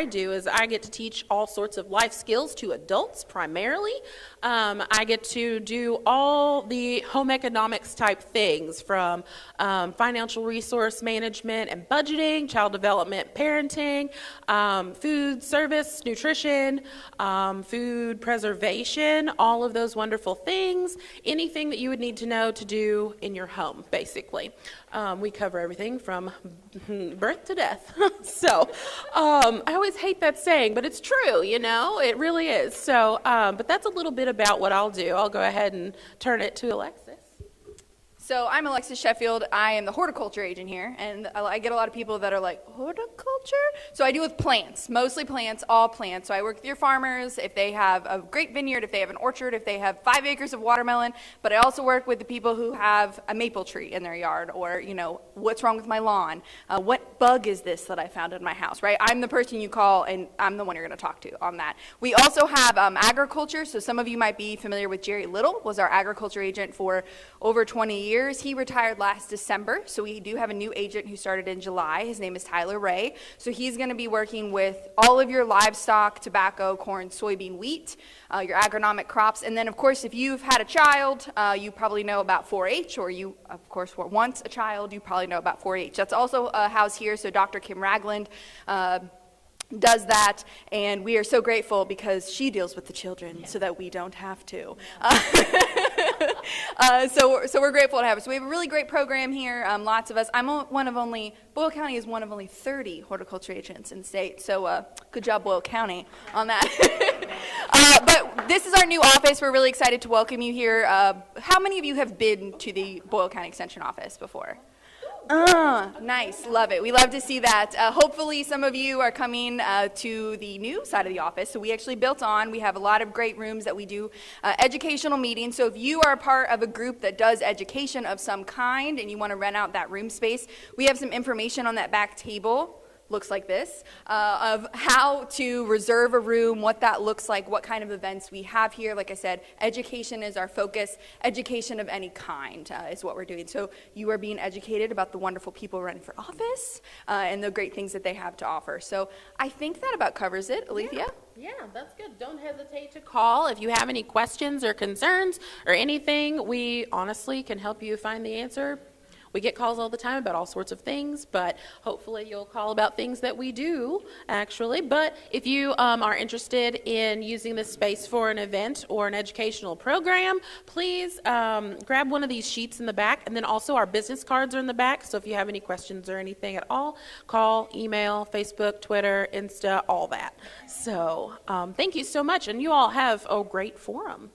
I do is I get to teach all sorts of life skills to adults primarily. I get to do all the home economics type things from financial resource management and budgeting, child development, parenting, food service, nutrition, food preservation, all of those wonderful things, anything that you would need to know to do in your home, basically. We cover everything from birth to death. So I always hate that saying, but it's true, you know, it really is. So, but that's a little bit about what I'll do. I'll go ahead and turn it to Alexis. So I'm Alexis Sheffield. I am the horticulture agent here, and I get a lot of people that are like, horticulture? So I deal with plants, mostly plants, all plants. So I work with your farmers if they have a great vineyard, if they have an orchard, if they have 5 acres of watermelon, but I also work with the people who have a maple tree in their yard, or, you know, what's wrong with my lawn? What bug is this that I found in my house, right? I'm the person you call, and I'm the one you're going to talk to on that. We also have agriculture, so some of you might be familiar with Jerry Little, was our agriculture agent for over 20 years. He retired last December, so we do have a new agent who started in July. His name is Tyler Ray. So he's going to be working with all of your livestock, tobacco, corn, soybean, wheat, your agronomic crops. And then, of course, if you've had a child, you probably know about 4-H, or you, of course, were once a child, you probably know about 4-H. That's also housed here, so Dr. Kim Ragland does that, and we are so grateful because she deals with the children so that we don't have to. So we're grateful to have her. So we have a really great program here, lots of us. Boyle County is one of only 30 horticulture agents in the state, so good job, Boyle County, on that. But this is our new office. We're really excited to welcome you here. How many of you have been to the Boyle County Extension office before? Nice, love it. We love to see that. Hopefully some of you are coming to the new side of the office. So we actually built on. We have a lot of great rooms that we do educational meetings. So if you are a part of a group that does education of some kind and you want to rent out that room space, we have some information on that back table. Looks like this, of how to reserve a room, what that looks like, what kind of events we have here. Like I said, education is our focus. Education of any kind is what we're doing. So you are being educated about the wonderful people running for office and the great things that they have to offer. So I think that about covers it. Alethea? Yeah, that's good. Don't hesitate to call if you have any questions or concerns or anything. We honestly can help you find the answer. We get calls all the time about all sorts of things, but hopefully you'll call about things that we do, actually. But if you are interested in using this space for an event or an educational program, please grab one of these sheets in the back, and then also our business cards are in the back, so if you have any questions or anything at all, call, email, Facebook, Twitter, Insta, all that. So thank you so much, and you all have a great forum.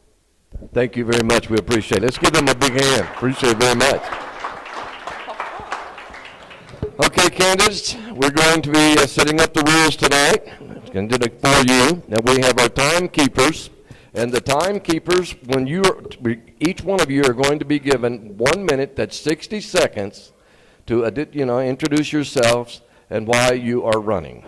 Thank you very much. We appreciate it. Let's give them a big hand. Appreciate it very much. Okay, candidates, we're going to be setting up the rules tonight. I'm going to do it for you. Now we have our timekeepers, and the timekeepers, each one of you are going to be given 1 minute, that's 60 seconds, to introduce yourselves and why you are running.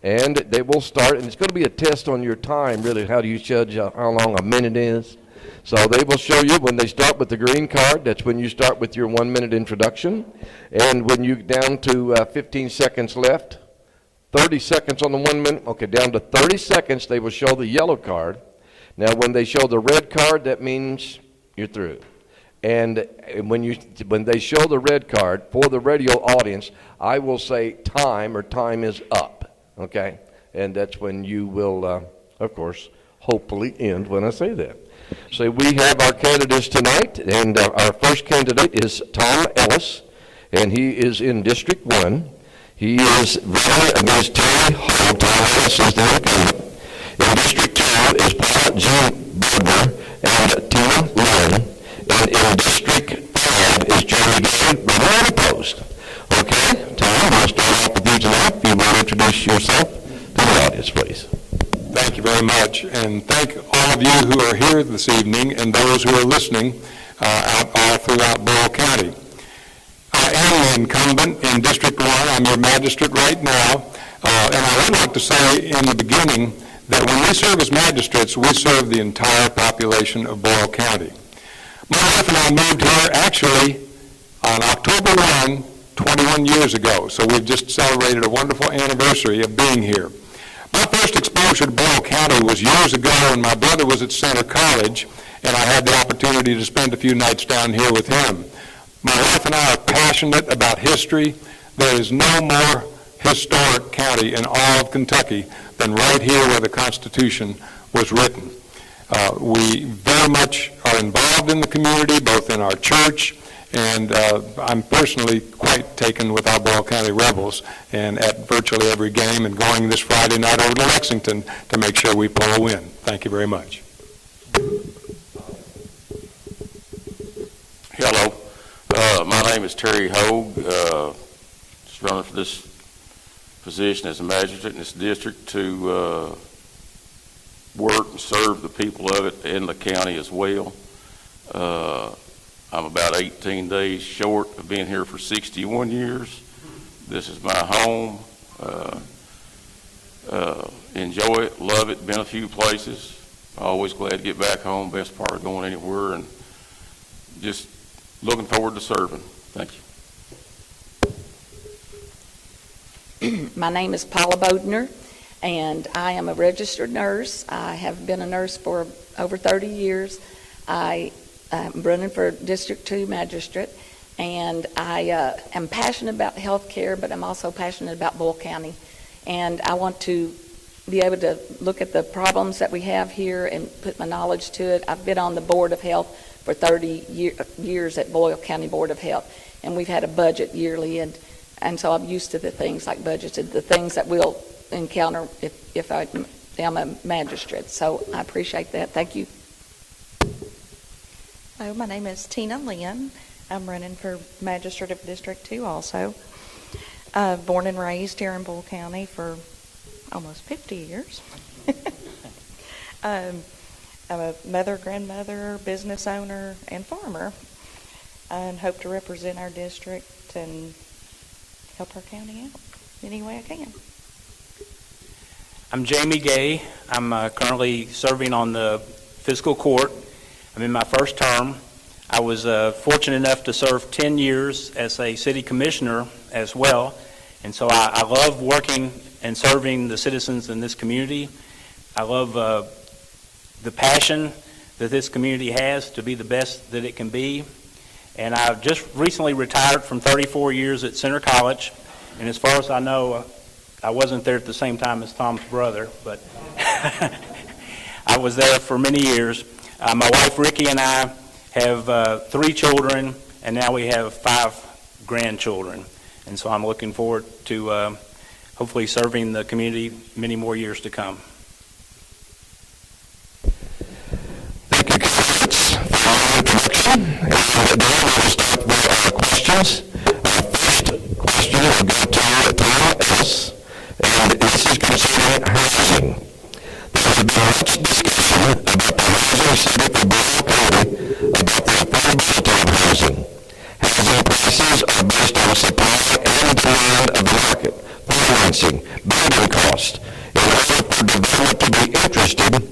And they will start, and it's going to be a test on your time, really. How do you judge how long a minute is? So they will show you when they start with the green card. That's when you start with your 1 minute introduction. And when you down to 15 seconds left, 30 seconds on the 1 minute, okay, down to 30 seconds, they will show the yellow card. Now when they show the red card, that means you're through. And when they show the red card for the radio audience, I will say time, or time is up, okay? And that's when you will, of course, hopefully end when I say that. So we have our candidates tonight, and our first candidate is Tom Ellis, and he is in District 1. He is running against Terry Hall. Tom Ellis is the incumbent. In District 2 is Paul Jean Barbara and Tina Lynn. And in District 5 is Jerry Gary, running unopposed. Okay, Tom, I'll start off with you tonight. If you will introduce yourself to the audience, please. Thank you very much, and thank all of you who are here this evening and those who are listening all throughout Boyle County. I am the incumbent in District 1. I'm your magistrate right now, and I would like to say in the beginning that when we serve as magistrates, we serve the entire population of Boyle County. My wife and I moved here actually on October 1, 21 years ago, so we've just celebrated a wonderful anniversary of being here. exposure to Boyle County was years ago when my brother was at Center College, and I had the opportunity to spend a few nights down here with him. My wife and I are passionate about history. There is no more historic county in all of Kentucky than right here where the Constitution was written. We very much are involved in the community, both in our church, and I'm personally quite taken with our Boyle County Rebels, and at virtually every game, and going this Friday night over to Lexington to make sure we pull a win. Thank you very much. Hello, my name is Terry Hogue, just running for this position as a magistrate in this district to work and serve the people of it in the county as well. I'm about 18 days short of being here for 61 years. This is my home. Enjoy it, love it, been a few places. Always glad to get back home, best part of going anywhere, and just looking forward to serving. Thank you. My name is Paula Bodner, and I am a registered nurse. I have been a nurse for over 30 years. I'm running for District 2 Magistrate, and I am passionate about health care, but I'm also passionate about Boyle County. And I want to be able to look at the problems that we have here and put my knowledge to it. I've been on the Board of Health for 30 years at Boyle County Board of Health, and we've had a budget yearly, and so I'm used to the things like budgets and the things that we'll encounter if I am a magistrate. So I appreciate that. Thank you. Hello, my name is Tina Lynn. I'm running for Magistrate of District 2 also. Born and raised here in Boyle County for almost 50 years. I'm a mother, grandmother, business owner, and farmer, and hope to represent our district and help our county out any way I can. I'm Jamie Gay. I'm currently serving on the fiscal court. I'm in my first term. I was fortunate enough to serve 10 years as a city commissioner as well, and so I love working and serving the citizens in this community. I love the passion that this community has to be the best that it can be. And I've just recently retired from 34 years at Center College, and as far as I know, I wasn't there at the same time as Tom's brother, but I was there for many years. My wife Ricky and I have 3 children, and now we have 5 grandchildren. And so I'm looking forward to hopefully serving the community many more years to come. Thank you, candidates, for your introduction. And now we'll start with our questions. Our first question will go to Tara S., and this is concerning housing. There's been much discussion about the housing city for Boyle County about the affordability of housing. Housing prices are based on supply and demand of the market, financing, building cost. In order for development to be interested in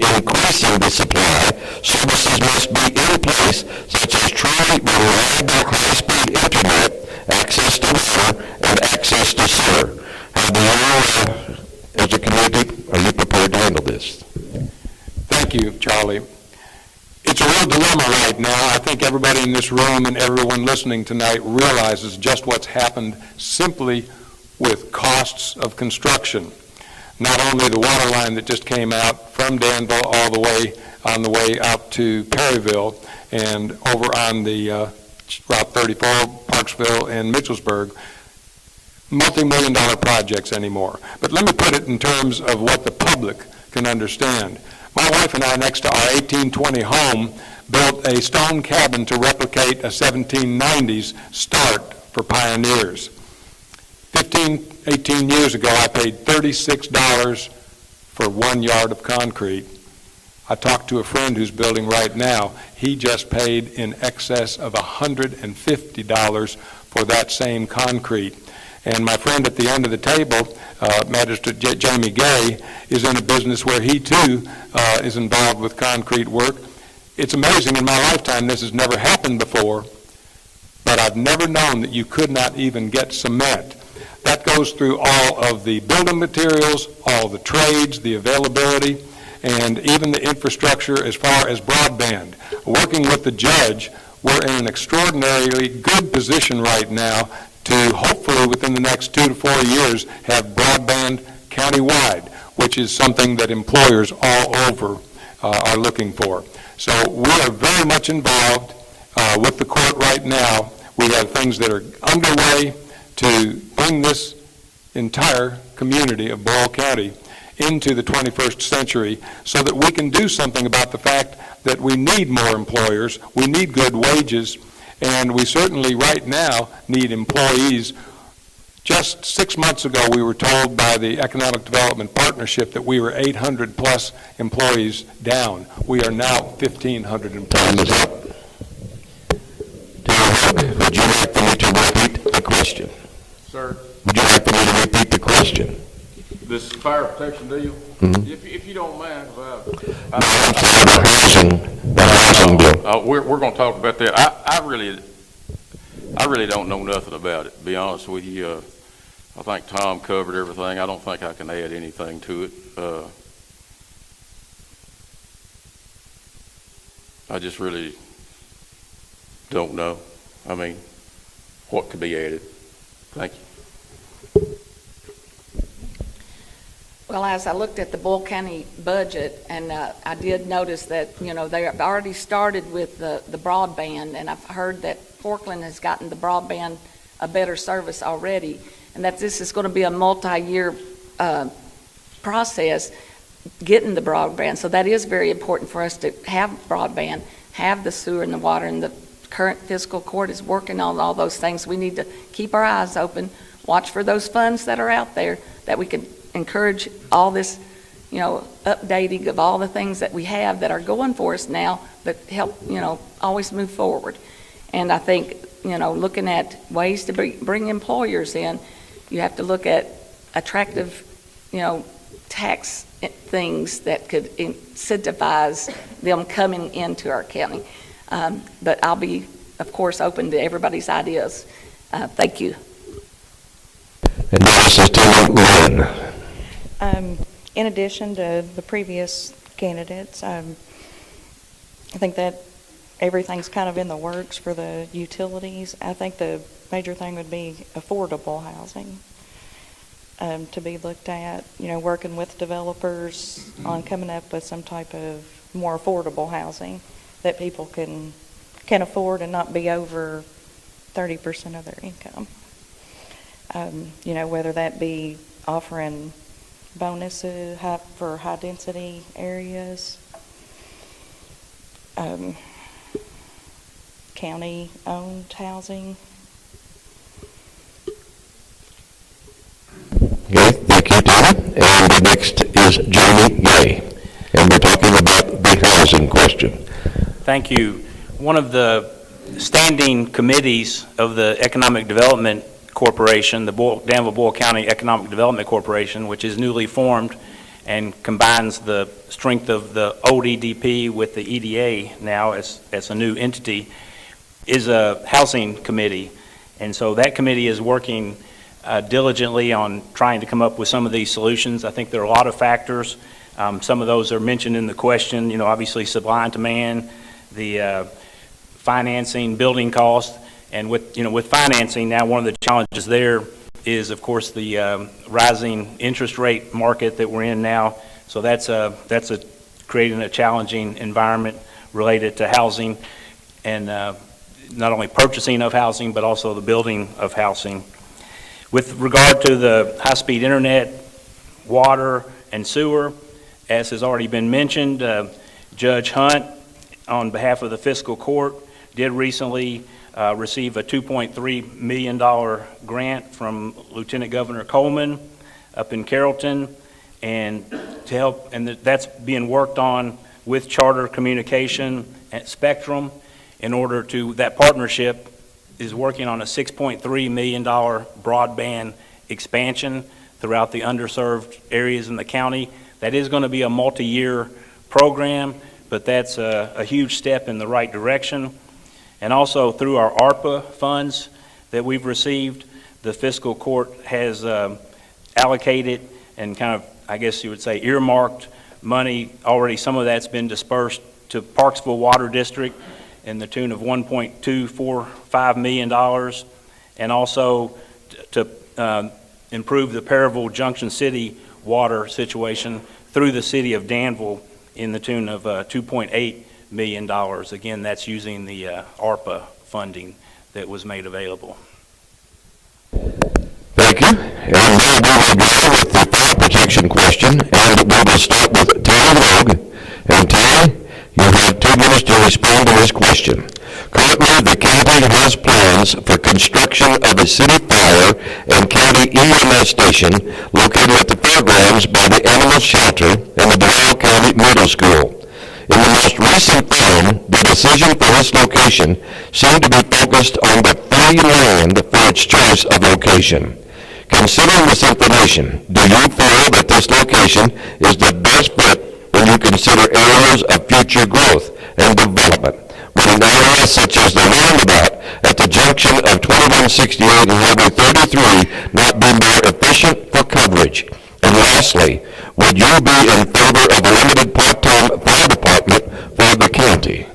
increasing the supply, services must be in place, such as truly reliable high-speed internet, access to water, and access to sewer. How do you, as a community, are you prepared to handle this? Thank you, Charlie. It's a real dilemma right now. I think everybody in this room and everyone listening tonight realizes just what's happened simply with costs of construction. Not only the water line that just came out from Danville all the way on the way out to Perryville and over on the Route 34, Parksville, and Mitchellsburg, multi-million-dollar projects anymore. But let me put it in terms of what the public can understand. My wife and I, next to our 1820 home, built a stone cabin to replicate a 1790s start for pioneers. 18 years ago, I paid $36 for 1 yard of concrete. I talked to a friend who's building right now. He just paid in excess of $150 for that same concrete. And my friend at the end of the table, Magistrate Jamie Gay, is in a business where he too is involved with concrete work. It's amazing, in my lifetime this has never happened before, but I've never known that you could not even get cement. That goes through all of the building materials, all the trades, the availability, and even the infrastructure as far as broadband. Working with the judge, we're in an extraordinarily good position right now to hopefully within the next 2 to 4 years have broadband countywide, which is something that employers all over are looking for. So we are very much involved with the court right now. We have things that are underway to bring this entire community of Boyle County into the 21st century so that we can do something about the fact that we need more employers, we need good wages, and we certainly right now need employees. Just 6 months ago, we were told by the Economic Development Partnership that we were 800 plus employees down. We are now 1,500 employees. Time is up. Would you like for me to repeat the question? Sir, Would you like for me to repeat the question? this fire protection deal, Mhm. if you don't mind, The housing bill. we're going to talk about that. I really don't know nothing about it, to be honest with you. I think Tom covered everything. I don't think I can add anything to it. I just really don't know. I mean, what could be added? Thank you. Well, as I looked at the Boyle County budget, and I did notice that, you know, they have already started with the broadband, and I've heard that Portland has gotten the broadband a better service already, and that this is going to be a multi-year process getting the broadband. So that is very important for us to have broadband, have the sewer and the water, and the current fiscal court is working on all those things. We need to keep our eyes open, watch for those funds that are out there, that we can encourage all this, you know, updating of all the things that we have that are going for us now that help, you know, always move forward. And I think, you know, looking at ways to bring employers in, you have to look at attractive, you know, tax things that could incentivize them coming into our county. But I'll be, of course, open to everybody's ideas. Thank you. And now this is to Lynn. In addition to the previous candidates, I think that everything's kind of in the works for the utilities. I think the major thing would be affordable housing to be looked at, you know, working with developers on coming up with some type of more affordable housing that people can afford and not be over 30% of their income. You know, whether that be offering bonuses for high-density areas, county-owned housing. Okay, thank you, Tom. And the next is Jamie Gay. And we're talking about the housing question. Thank you. One of the standing committees of the Economic Development Corporation, the Danville Boyle County Economic Development Corporation, which is newly formed and combines the strength of the old EDP with the EDA now as a new entity, is a housing committee. And so that committee is working diligently on trying to come up with some of these solutions. I think there are a lot of factors. Some of those are mentioned in the question, you know, obviously supply and demand, the financing, building costs. And with financing now, one of the challenges there is, of course, the rising interest rate market that we're in now. So that's creating a challenging environment related to housing, and not only purchasing of housing, but also the building of housing. With regard to the high-speed internet, water, and sewer, as has already been mentioned, Judge Hunt, on behalf of the fiscal court, did recently receive a $2.3 million grant from Lieutenant Governor Coleman up in Carrollton, and to help, and that's being worked on with Charter Communication at Spectrum in order to, that partnership is working on a $6.3 million broadband expansion throughout the underserved areas in the county. That is going to be a multi-year program, but that's a huge step in the right direction. And also through our ARPA funds that we've received, the fiscal court has allocated and kind of, I guess you would say, earmarked money. Already some of that's been dispersed to Parksville Water District in the tune of $1.245 million, and also to improve the Perryville Junction City water situation through the city of Danville in the tune of $2.8 million. Again, that's using the ARPA funding that was made available. Thank you. And now we will go with the fire protection question, and we will start with Terry Hogue. And Terry, you have 2 minutes to respond to this question. Currently, the county has plans for construction of a city fire and county EMS station located at the fairgrounds by the animal shelter and the Boyle County Middle School. In the most recent film, the decision for this location seemed to be focused on the free land for its choice of location. Considering this information, do you feel that this location is the best fit when you consider areas of future growth and development, with an area such as the roundabout at the junction of 2168 and Highway 33 not be more efficient for coverage? And lastly, would you be in favor of a limited part-time fire department for the county?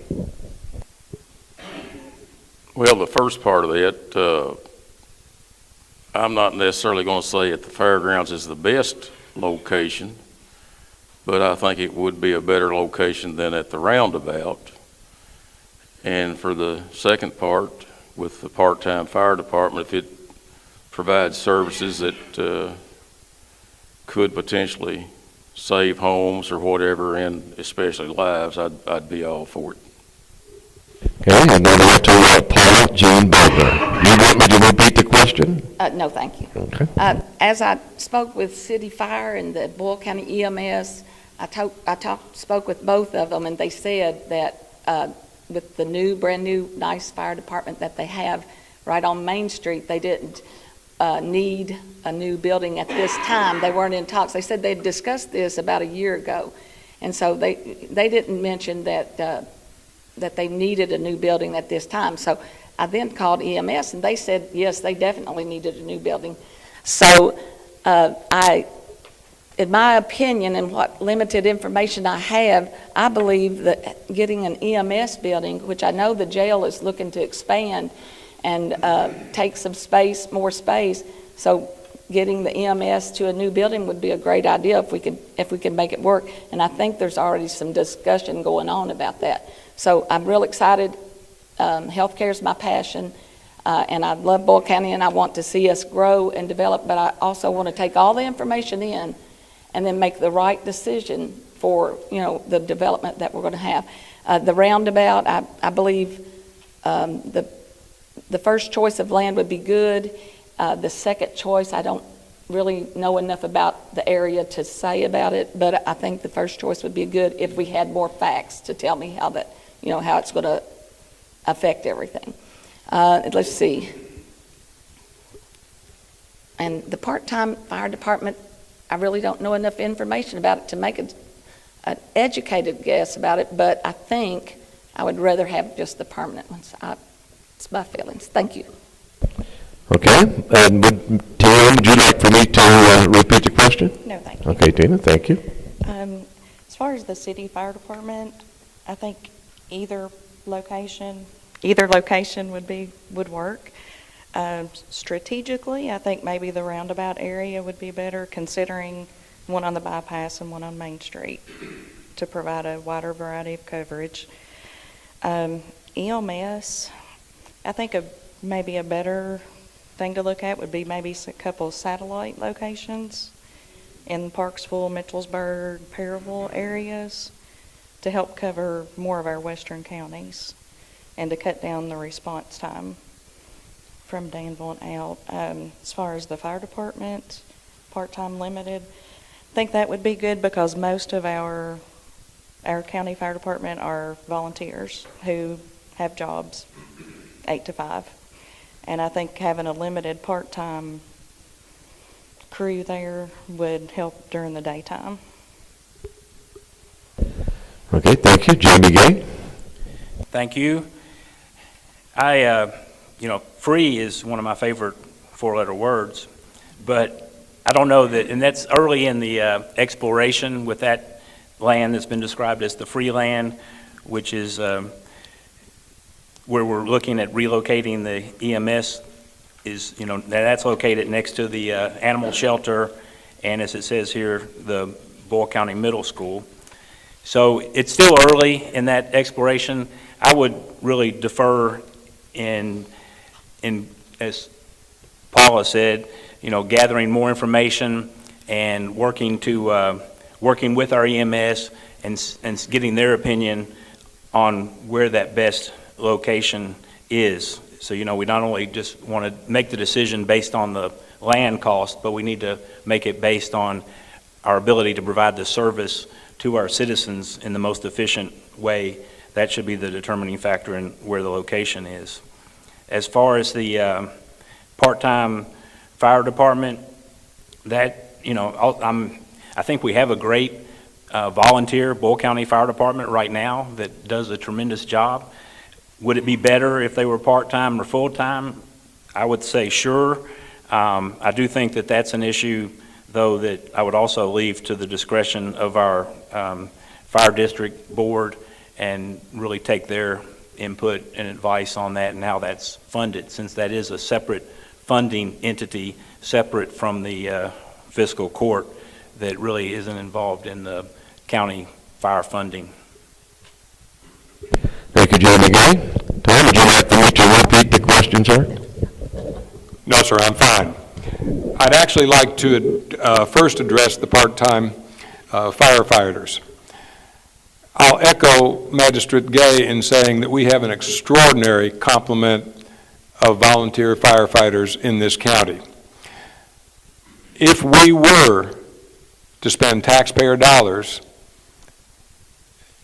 Well, the first part of that, I'm not necessarily going to say that the fairgrounds is the best location, but I think it would be a better location than at the roundabout. And for the second part, with the part-time fire department, if it provides services that could potentially save homes or whatever, and especially lives, I'd be all for it. Okay, and now we're to Paula Jean Berger. You want me to repeat the question? No, thank you. Okay. As I spoke with City Fire and the Boyle County EMS, I spoke with both of them, and they said that with the brand new, nice fire department that they have right on Main Street, they didn't need a new building at this time. They weren't in talks. They said they'd discussed this about a year ago, and so they didn't mention that they needed a new building at this time. So I then called EMS, and they said, yes, they definitely needed a new building. So in my opinion, and what limited information I have, I believe that getting an EMS building, which I know the jail is looking to expand and take some space, more space, so getting the EMS to a new building would be a great idea if we could make it work. And I think there's already some discussion going on about that. So I'm real excited. Healthcare is my passion, and I love Boyle County, and I want to see us grow and develop, but I also want to take all the information in and then make the right decision for, the development that we're going to have. The roundabout, I believe the first choice of land would be good. The second choice, I don't really know enough about the area to say about it, but I think the first choice would be good if we had more facts to tell me how it's going to affect everything. Let's see. And the part-time fire department, I really don't know enough information about it to make an educated guess about it, but I think I would rather have just the permanent ones. It's my feelings. Thank you. Okay, and Tina, would you like for me to repeat the question? No, thank you. Okay, Tina, thank you. As far as the city fire department, I think either location would work. Strategically, I think maybe the roundabout area would be better, considering one on the bypass and one on Main Street to provide a wider variety of coverage. EMS, I think maybe a better thing to look at would be maybe a couple of satellite locations in Parksville, Mitchellsburg, Perryville areas to help cover more of our western counties and to cut down the response time from Danville and out. As far as the fire department, part-time limited, I think that would be good because most of our county fire department are volunteers who have jobs 8 to 5. And I think having a limited part-time crew there would help during the daytime. Okay, thank you. Jamie Gay? Thank you. Free is one of my favorite four-letter words. But I don't know that, and that's early in the exploration with that land that's been described as the free land, which is where we're looking at relocating the EMS is, that's located next to the animal shelter, and as it says here, the Boyle County Middle School. So it's still early in that exploration. I would really defer in as Paula said, gathering more information and working with our EMS and getting their opinion on where that best location is. So, we not only just want to make the decision based on the land cost, but we need to make it based on our ability to provide the service to our citizens in the most efficient way. That should be the determining factor in where the location is. As far as the part-time fire department, that, I think we have a great volunteer Boyle County Fire Department right now that does a tremendous job. Would it be better if they were part-time or full-time? I would say sure. I do think that that's an issue, though, that I would also leave to the discretion of our fire district board and really take their input and advice on that and how that's funded, since that is a separate funding entity, separate from the fiscal court that really isn't involved in the county fire funding. Thank you, Jeremy Gay. Tom, would you like for me to repeat the question, sir? No, sir, I'm fine. I'd actually like to first address the part-time firefighters. I'll echo Magistrate Gay in saying that we have an extraordinary complement of volunteer firefighters in this county. If we were to spend taxpayer dollars,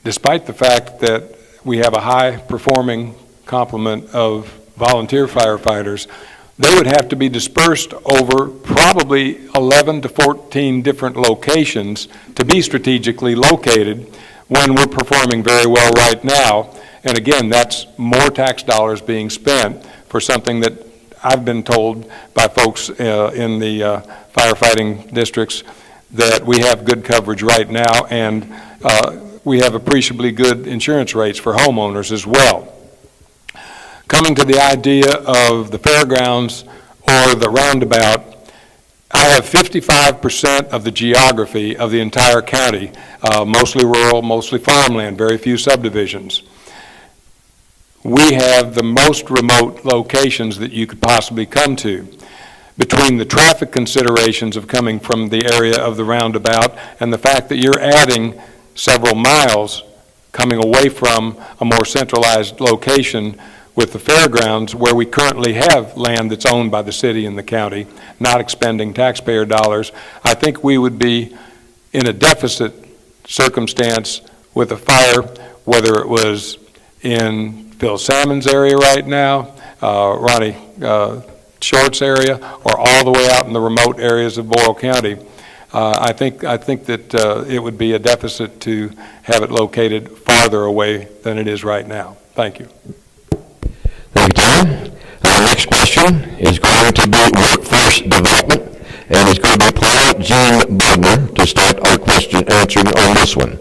despite the fact that we have a high-performing complement of volunteer firefighters, they would have to be dispersed over probably 11 to 14 different locations to be strategically located when we're performing very well right now. And again, that's more tax dollars being spent for something that I've been told by folks in the firefighting districts that we have good coverage right now, and we have appreciably good insurance rates for homeowners as well. Coming to the idea of the fairgrounds or the roundabout, I have 55% of the geography of the entire county, mostly rural, mostly farmland, very few subdivisions. We have the most remote locations that you could possibly come to. Between the traffic considerations of coming from the area of the roundabout and the fact that you're adding several miles coming away from a more centralized location with the fairgrounds, where we currently have land that's owned by the city and the county, not expending taxpayer dollars, I think we would be in a deficit circumstance with a fire, whether it was in Phil Salmon's area right now, Ronnie Short's area, or all the way out in the remote areas of Boyle County. I think that it would be a deficit to have it located farther away than it is right now. Thank you. Thank you, Tom. Our next question is going to be workforce development, and it's going to be Paula Jean Budner to start our question answering on this one.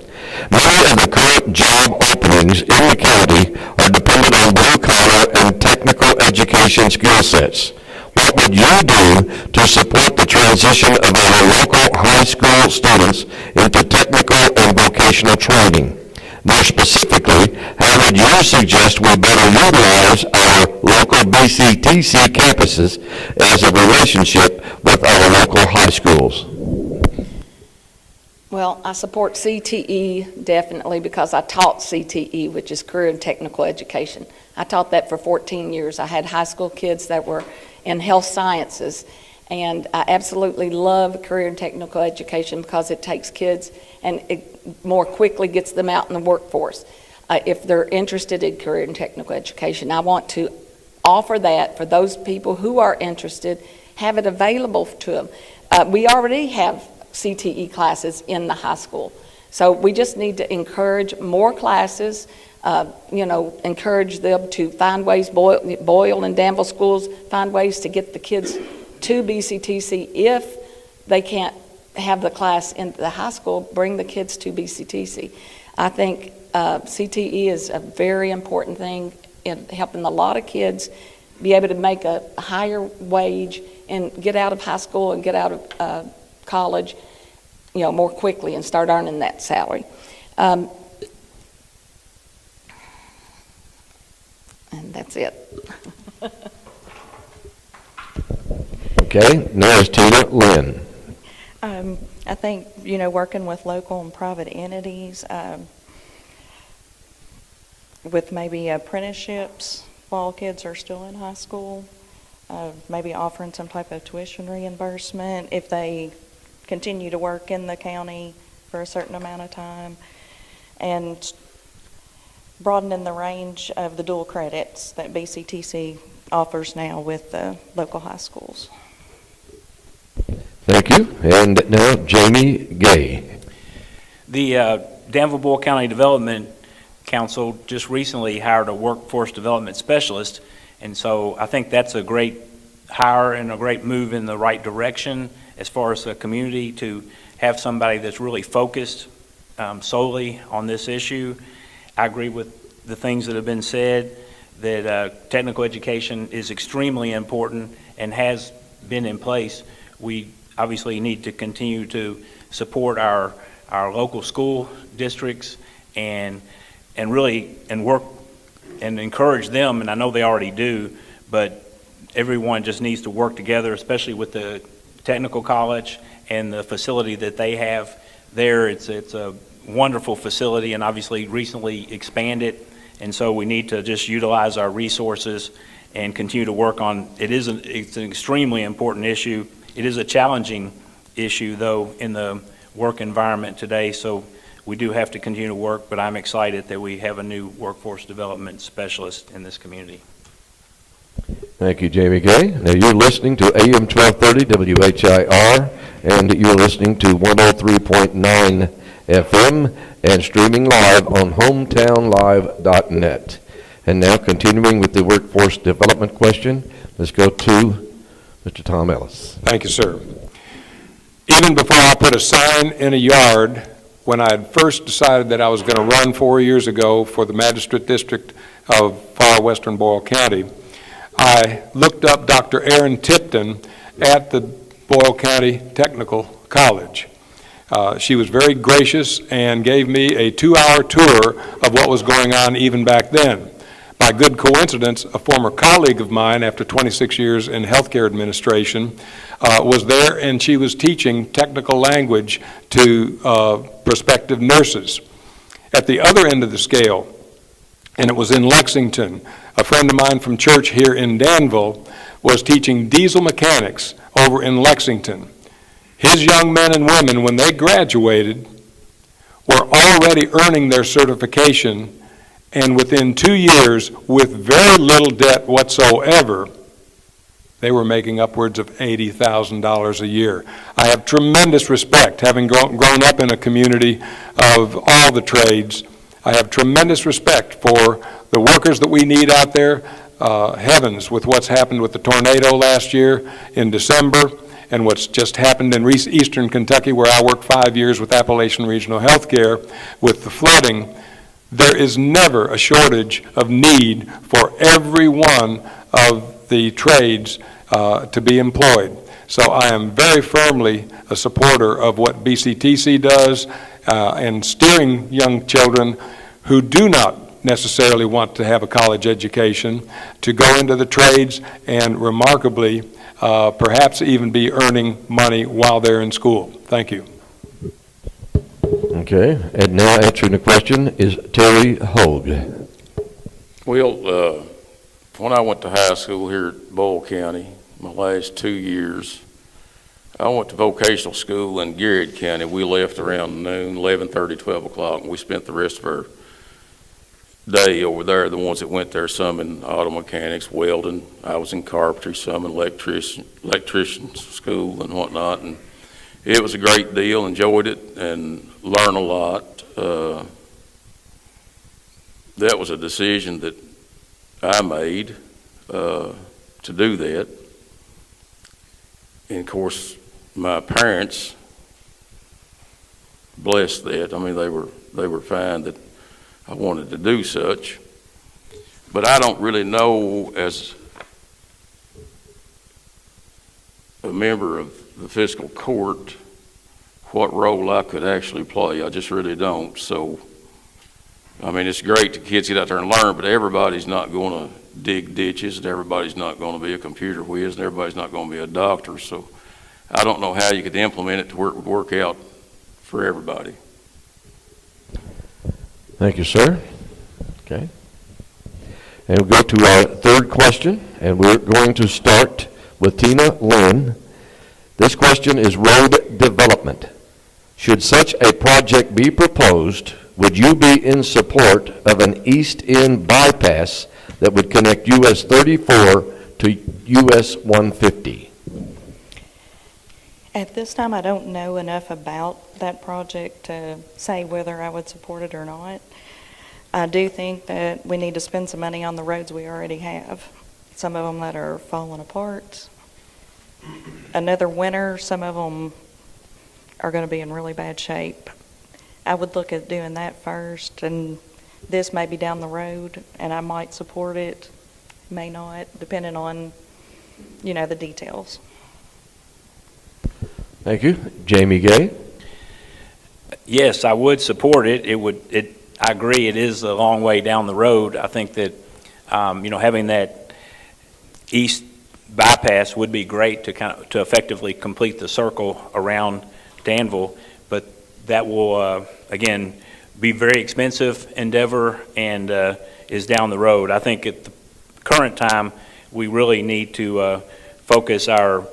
Many of the current job openings in the county are dependent on blue-collar and technical education skill sets. What would you do to support the transition of our local high school students into technical and vocational training? More specifically, how would you suggest we better utilize our local BCTC campuses as a relationship with our local high schools? Well, I support CTE definitely because I taught CTE, which is Career and Technical Education. I taught that for 14 years. I had high school kids that were in health sciences, and I absolutely love Career and Technical Education because it takes kids and it more quickly gets them out in the workforce. If they're interested in Career and Technical Education, I want to offer that for those people who are interested, have it available to them. We already have CTE classes in the high school. So we just need to encourage more classes, encourage them to find ways, Boyle and Danville schools, find ways to get the kids to BCTC. If they can't have the class in the high school, bring the kids to BCTC. I think CTE is a very important thing in helping a lot of kids be able to make a higher wage and get out of high school and get out of college, more quickly and start earning that salary. And that's it. Okay, now is Tina Lynn. I think, working with local and private entities, with maybe apprenticeships while kids are still in high school, maybe offering some type of tuition reimbursement if they continue to work in the county for a certain amount of time, and broadening the range of the dual credits that BCTC offers now with the local high schools. Thank you. And now Jamie Gay. The Danville Boyle County Development Council just recently hired a workforce development specialist, and so I think that's a great hire and a great move in the right direction as far as the community to have somebody that's really focused solely on this issue. I agree with the things that have been said, that technical education is extremely important and has been in place. We obviously need to continue to support our local school districts and work and encourage them, and I know they already do, but everyone just needs to work together, especially with the technical college and the facility that they have there. It's a wonderful facility and obviously recently expanded, and so we need to just utilize our resources and continue to work on it. It's an extremely important issue. It is a challenging issue, though, in the work environment today, so we do have to continue to work, but I'm excited that we have a new workforce development specialist in this community. Thank you, Jamie Gay. Now you're listening to AM 1230 WHIR, and you're listening to 103.9 FM and streaming live on hometownlive.net. And now continuing with the workforce development question, let's go to Mr. Tom Ellis. Thank you, sir. Even before I put a sign in a yard, when I had first decided that I was going to run 4 years ago for the Magistrate District of far western Boyle County, I looked up Dr. Erin Tipton at the Boyle County Technical College. She was very gracious and gave me a 2-hour tour of what was going on even back then. By good coincidence, a former colleague of mine, after 26 years in healthcare administration, was there, and she was teaching technical language to prospective nurses. At the other end of the scale, and it was in Lexington, a friend of mine from church here in Danville was teaching diesel mechanics over in Lexington. His young men and women, when they graduated, were already earning their certification, and within 2 years, with very little debt whatsoever, they were making upwards of $80,000 a year. I have tremendous respect, having grown up in a community of all the trades. I have tremendous respect for the workers that we need out there. Heavens, with what's happened with the tornado last year in December, and what's just happened in eastern Kentucky, where I worked 5 years with Appalachian Regional Healthcare with the flooding, there is never a shortage of need for every one of the trades to be employed. So I am very firmly a supporter of what BCTC does and steering young children who do not necessarily want to have a college education to go into the trades and remarkably perhaps even be earning money while they're in school. Thank you. Okay, and now answering the question is Terry Hogue. Well, when I went to high school here at Boyle County, my last 2 years, I went to vocational school in Garrett County. We left around noon, 11:30, 12 o'clock, and we spent the rest of our day over there, the ones that went there, some in auto mechanics, welding. I was in carpentry, some in electrician's school and whatnot, and it was a great deal, enjoyed it, and learned a lot. That was a decision that I made to do that. And of course, my parents blessed that. I mean, they were fine that I wanted to do such. But I don't really know, as a member of the fiscal court, what role I could actually play. I just really don't. So, I mean, it's great the kids get out there and learn, but everybody's not going to dig ditches, and everybody's not going to be a computer whiz, and everybody's not going to be a doctor. So I don't know how you could implement it to where it would work out for everybody. Thank you, sir. Okay. And we'll go to our third question, and we're going to start with Tina Lynn. This question is road development. Should such a project be proposed, would you be in support of an east end bypass that would connect US 34 to US 150? At this time, I don't know enough about that project to say whether I would support it or not. I do think that we need to spend some money on the roads we already have, some of them that are falling apart. Another winter, some of them are going to be in really bad shape. I would look at doing that first, and this may be down the road, and I might support it, may not, depending on, the details. Thank you. Jamie Gay? Yes, I would support it. I agree, it is a long way down the road. I think that, having that east bypass would be great to effectively complete the circle around Danville, but that will, again, be very expensive endeavor and is down the road. I think at the current time, we really need to focus our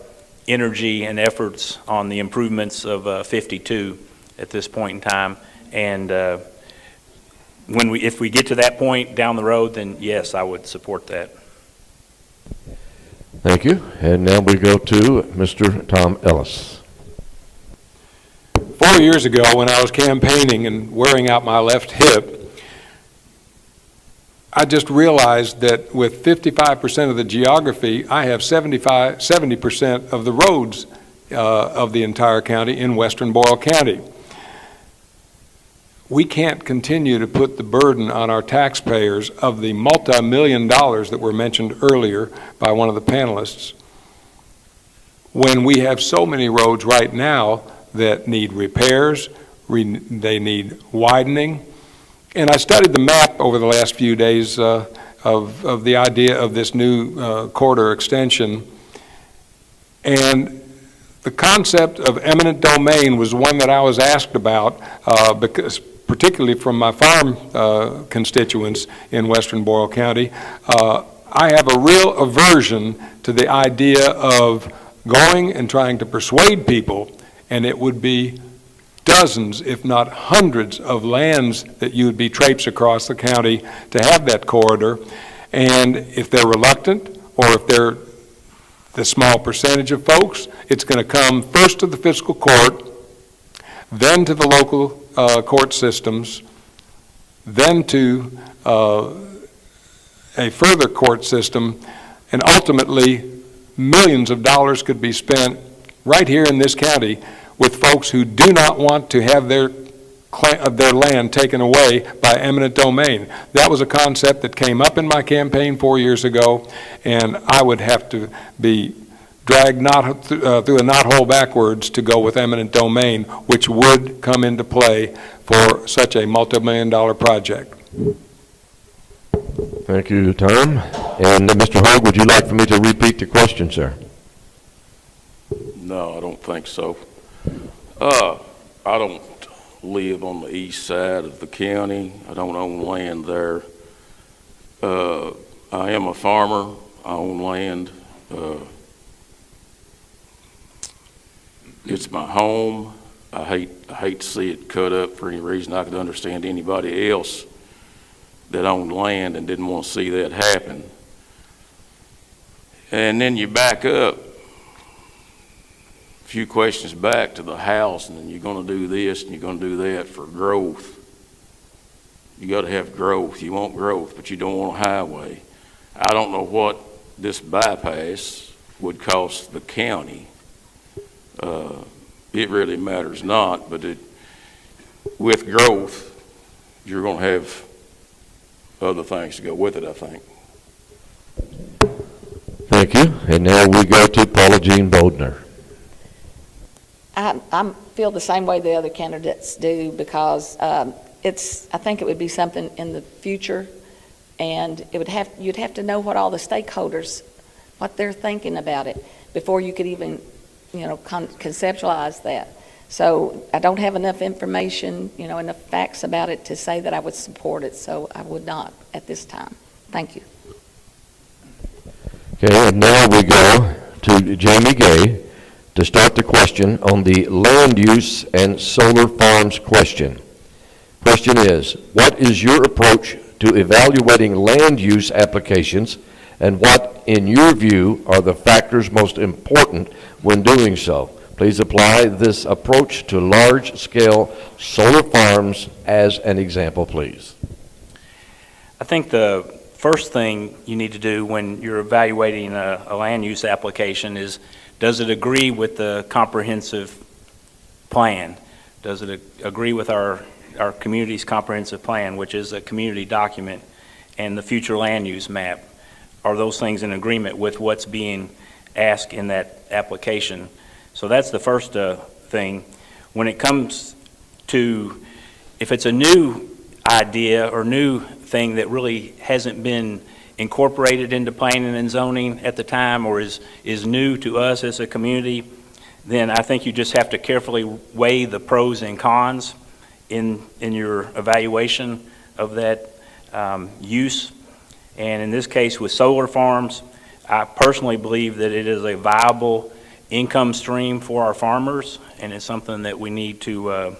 energy and efforts on the improvements of 52 at this point in time. And if we get to that point down the road, then yes, I would support that. Thank you. And now we go to Mr. Tom Ellis. 4 years ago, when I was campaigning and wearing out my left hip, I just realized that with 55% of the geography, I have 70% of the roads of the entire county in western Boyle County. We can't continue to put the burden on our taxpayers of the multi-million dollars that were mentioned earlier by one of the panelists when we have so many roads right now that need repairs, they need widening. And I studied the map over the last few days of the idea of this new corridor extension. And the concept of eminent domain was one that I was asked about because particularly from my farm constituents in western Boyle County. I have a real aversion to the idea of going and trying to persuade people, and it would be dozens, if not hundreds, of lands that you would be traipsed across the county to have that corridor. And if they're reluctant, or if they're the small percentage of folks, it's going to come first to the fiscal court, then to the local court systems, then to a further court system, and ultimately millions of dollars could be spent right here in this county with folks who do not want to have their land taken away by eminent domain. That was a concept that came up in my campaign 4 years ago, and I would have to be dragged through a knothole backwards to go with eminent domain, which would come into play for such a multi-million-dollar project. Thank you, Tom. And Mr. Hogue, would you like for me to repeat the question, sir? No, I don't think so. I don't live on the east side of the county. I don't own land there. I am a farmer. I own land. It's my home. I hate to see it cut up for any reason. I could understand anybody else that owned land and didn't want to see that happen. And then you back up a few questions back to the house, and then you're going to do this and you're going to do that for growth. You got to have growth. You want growth, but you don't want a highway. I don't know what this bypass would cost the county it really matters not, but with growth, you're going to have other things to go with it, I think. Thank you. And now we go to Paula Jean Bodner. I feel the same way the other candidates do because I think it would be something in the future, and you'd have to know what all the stakeholders, what they're thinking about it before you could even, conceptualize that. So I don't have enough information, enough facts about it to say that I would support it, so I would not at this time. Thank you. Okay, and now we go to Jamie Gay to start the question on the land use and solar farms question. Question is, what is your approach to evaluating land use applications, and what, in your view, are the factors most important when doing so? Please apply this approach to large-scale solar farms as an example, please. I think the first thing you need to do when you're evaluating a land use application is, does it agree with the comprehensive plan? Does it agree with our community's comprehensive plan, which is a community document, and the future land use map? Are those things in agreement with what's being asked in that application? So that's the first thing. When it comes to, if it's a new idea or new thing that really hasn't been incorporated into planning and zoning at the time, or is new to us as a community, then I think you just have to carefully weigh the pros and cons in your evaluation of that use. And in this case with solar farms, I personally believe that it is a viable income stream for our farmers, and it's something that we need to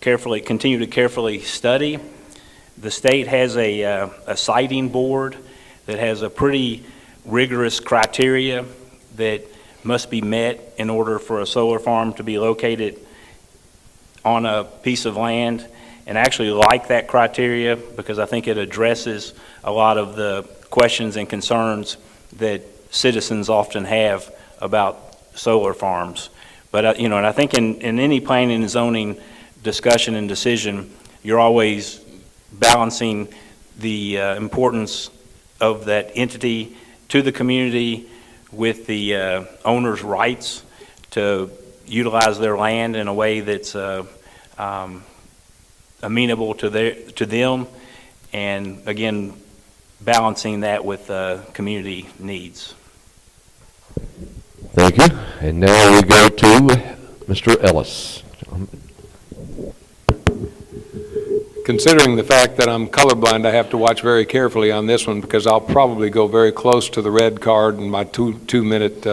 continue to carefully study. The state has a siting board that has a pretty rigorous criteria that must be met in order for a solar farm to be located on a piece of land, and I actually like that criteria because I think it addresses a lot of the questions and concerns that citizens often have about solar farms. But and I think in any planning and zoning discussion and decision, you're always balancing the importance of that entity to the community with the owner's rights to utilize their land in a way that's amenable to them, and again balancing that with community needs. Thank you. And now we go to Mr. Ellis. Considering the fact that I'm colorblind, I have to watch very carefully on this one because I'll probably go very close to the red card and my two-minute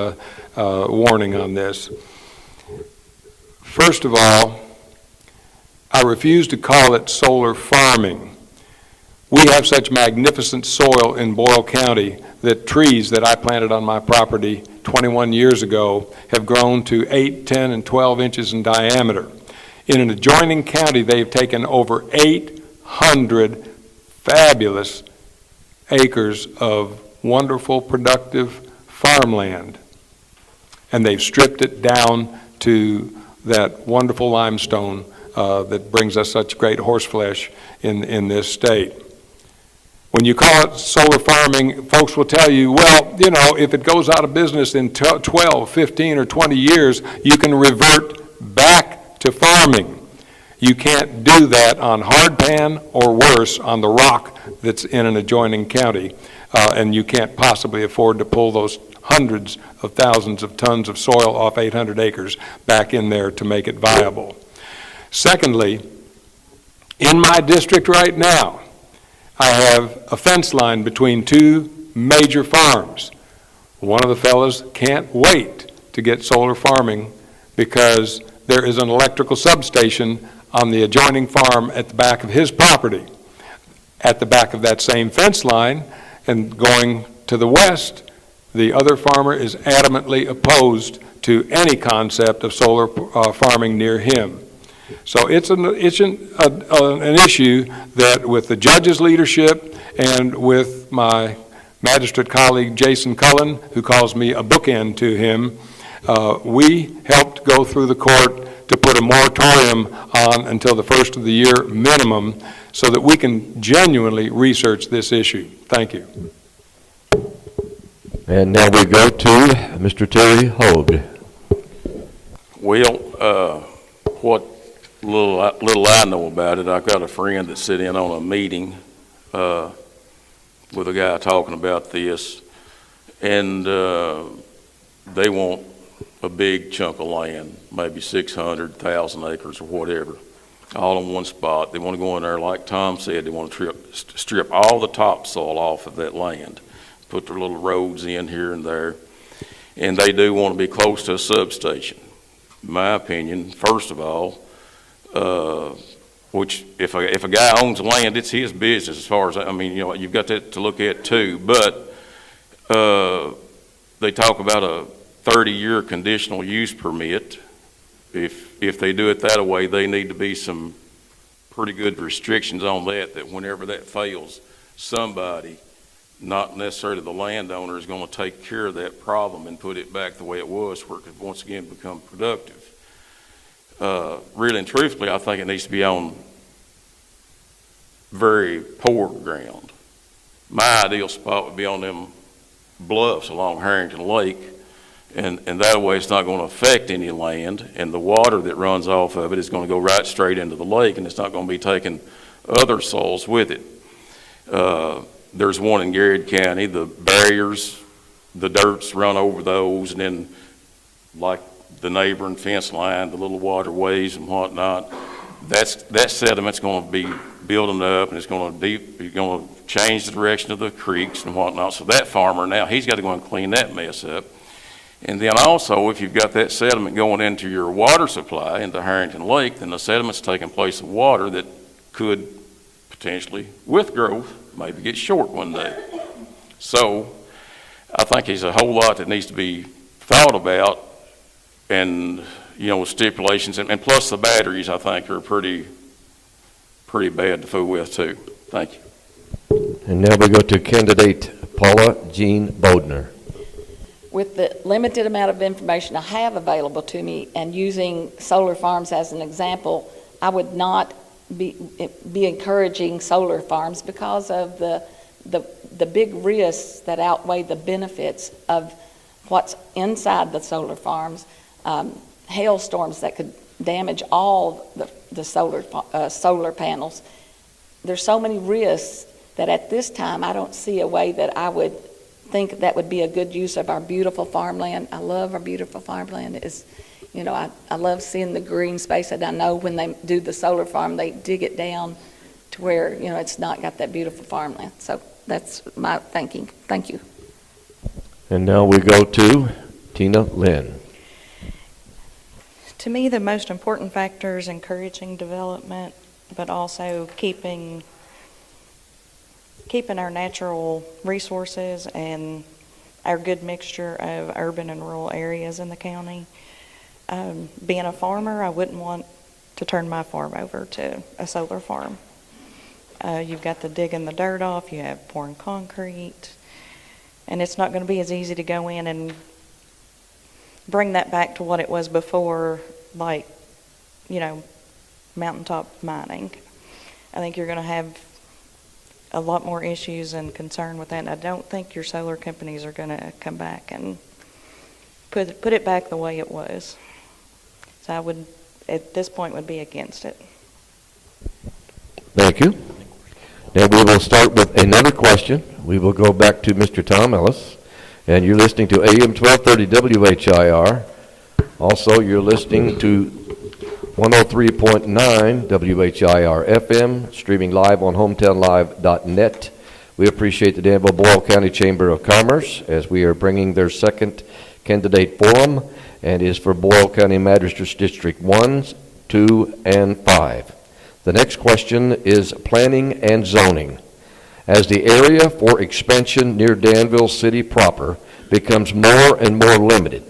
warning on this. First of all, I refuse to call it solar farming. We have such magnificent soil in Boyle County that trees that I planted on my property 21 years ago have grown to 8, 10, and 12 inches in diameter. In an adjoining county, they've taken over 800 fabulous acres of wonderful, productive farmland, and they've stripped it down to that wonderful limestone that brings us such great horse flesh in this state. When you call it solar farming, folks will tell you, well, if it goes out of business in 12, 15, or 20 years, you can revert back to farming. You can't do that on hardpan or worse on the rock that's in an adjoining county, and you can't possibly afford to pull those hundreds of thousands of tons of soil off 800 acres back in there to make it viable. Secondly, in my district right now, I have a fence line between two major farms. One of the fellows can't wait to get solar farming because there is an electrical substation on the adjoining farm at the back of his property. At the back of that same fence line and going to the west, the other farmer is adamantly opposed to any concept of solar farming near him. So it's an issue that with the judge's leadership and with my magistrate colleague Jason Cullen, who calls me a bookend to him, we helped helped go through the court to put a moratorium on until the first of the year minimum so that we can genuinely research this issue. Thank you. And now we go to Mr. Terry Hogue. Well, what little I know about it, I've got a friend that sit in on a meeting with a guy talking about this, and they want a big chunk of land, maybe 600,000 acres or whatever, all in one spot. They want to go in there, like Tom said, they want to strip all the topsoil off of that land, put their little roads in here and there, and they do want to be close to a substation. In my opinion, first of all, which if a guy owns land, it's his business as far as, I mean, you know, you've got that to look at too, but they talk about a 30-year conditional use permit. If they do it that way, they need to be some pretty good restrictions on that whenever that fails, somebody, not necessarily the landowner, is going to take care of that problem and put it back the way it was, where it could once again become productive. Really and truthfully, I think it needs to be on very poor ground. My ideal spot would be on them bluffs along Harrington Lake, and that way it's not going to affect any land, and the water that runs off of it is going to go right straight into the lake, and it's not going to be taking other soils with it. There's one in Garrett County, the barriers, the dirt's run over those, and then like the neighboring fence line, the little waterways and whatnot, that sediment's going to be building up, and it's going to change the direction of the creeks and whatnot. So that farmer now, he's got to go and clean that mess up. And then also, if you've got that sediment going into your water supply into Harrington Lake, then the sediment's taking place of water that could potentially, with growth, maybe get short one day. So I think there's a whole lot that needs to be thought about, and, you know, stipulations, and plus the batteries, I think, are pretty bad to fool with too. Thank you. And now we go to candidate Paula Jean Bodner. With the limited amount of information I have available to me, and using solar farms as an example, I would not be encouraging solar farms because of the big risks that outweigh the benefits of what's inside the solar farms. Hailstorms that could damage all the solar panels. There's so many risks that at this time I don't see a way that I would think that would be a good use of our beautiful farmland. I love our beautiful farmland. It's, you know, I love seeing the green space, and I know when they do the solar farm, they dig it down to where, you know, it's not got that beautiful farmland. So that's my thinking. Thank you. And now we go to Tina Lynn. To me, the most important factor is encouraging development, but also keeping our natural resources and our good mixture of urban and rural areas in the county. Being a farmer, I wouldn't want to turn my farm over to a solar farm. You've got the digging the dirt off, you have pouring concrete, and it's not going to be as easy to go in and bring that back to what it was before, like, you know, mountaintop mining. I think you're going to have a lot more issues and concern with that, and I don't think your solar companies are going to come back and put it back the way it was. So I would, at this point, would be against it. Thank you. Now we will start with another question. We will go back to Mr. Tom Ellis, and you're listening to AM 1230 WHIR. Also, you're listening to 103.9 WHIR FM, streaming live on hometownlive.net. We appreciate the Danville Boyle County Chamber of Commerce as we are bringing their second candidate forum, and is for Boyle County Magistrates District 1, 2, and 5. The next question is planning and zoning. As the area for expansion near Danville City proper becomes more and more limited,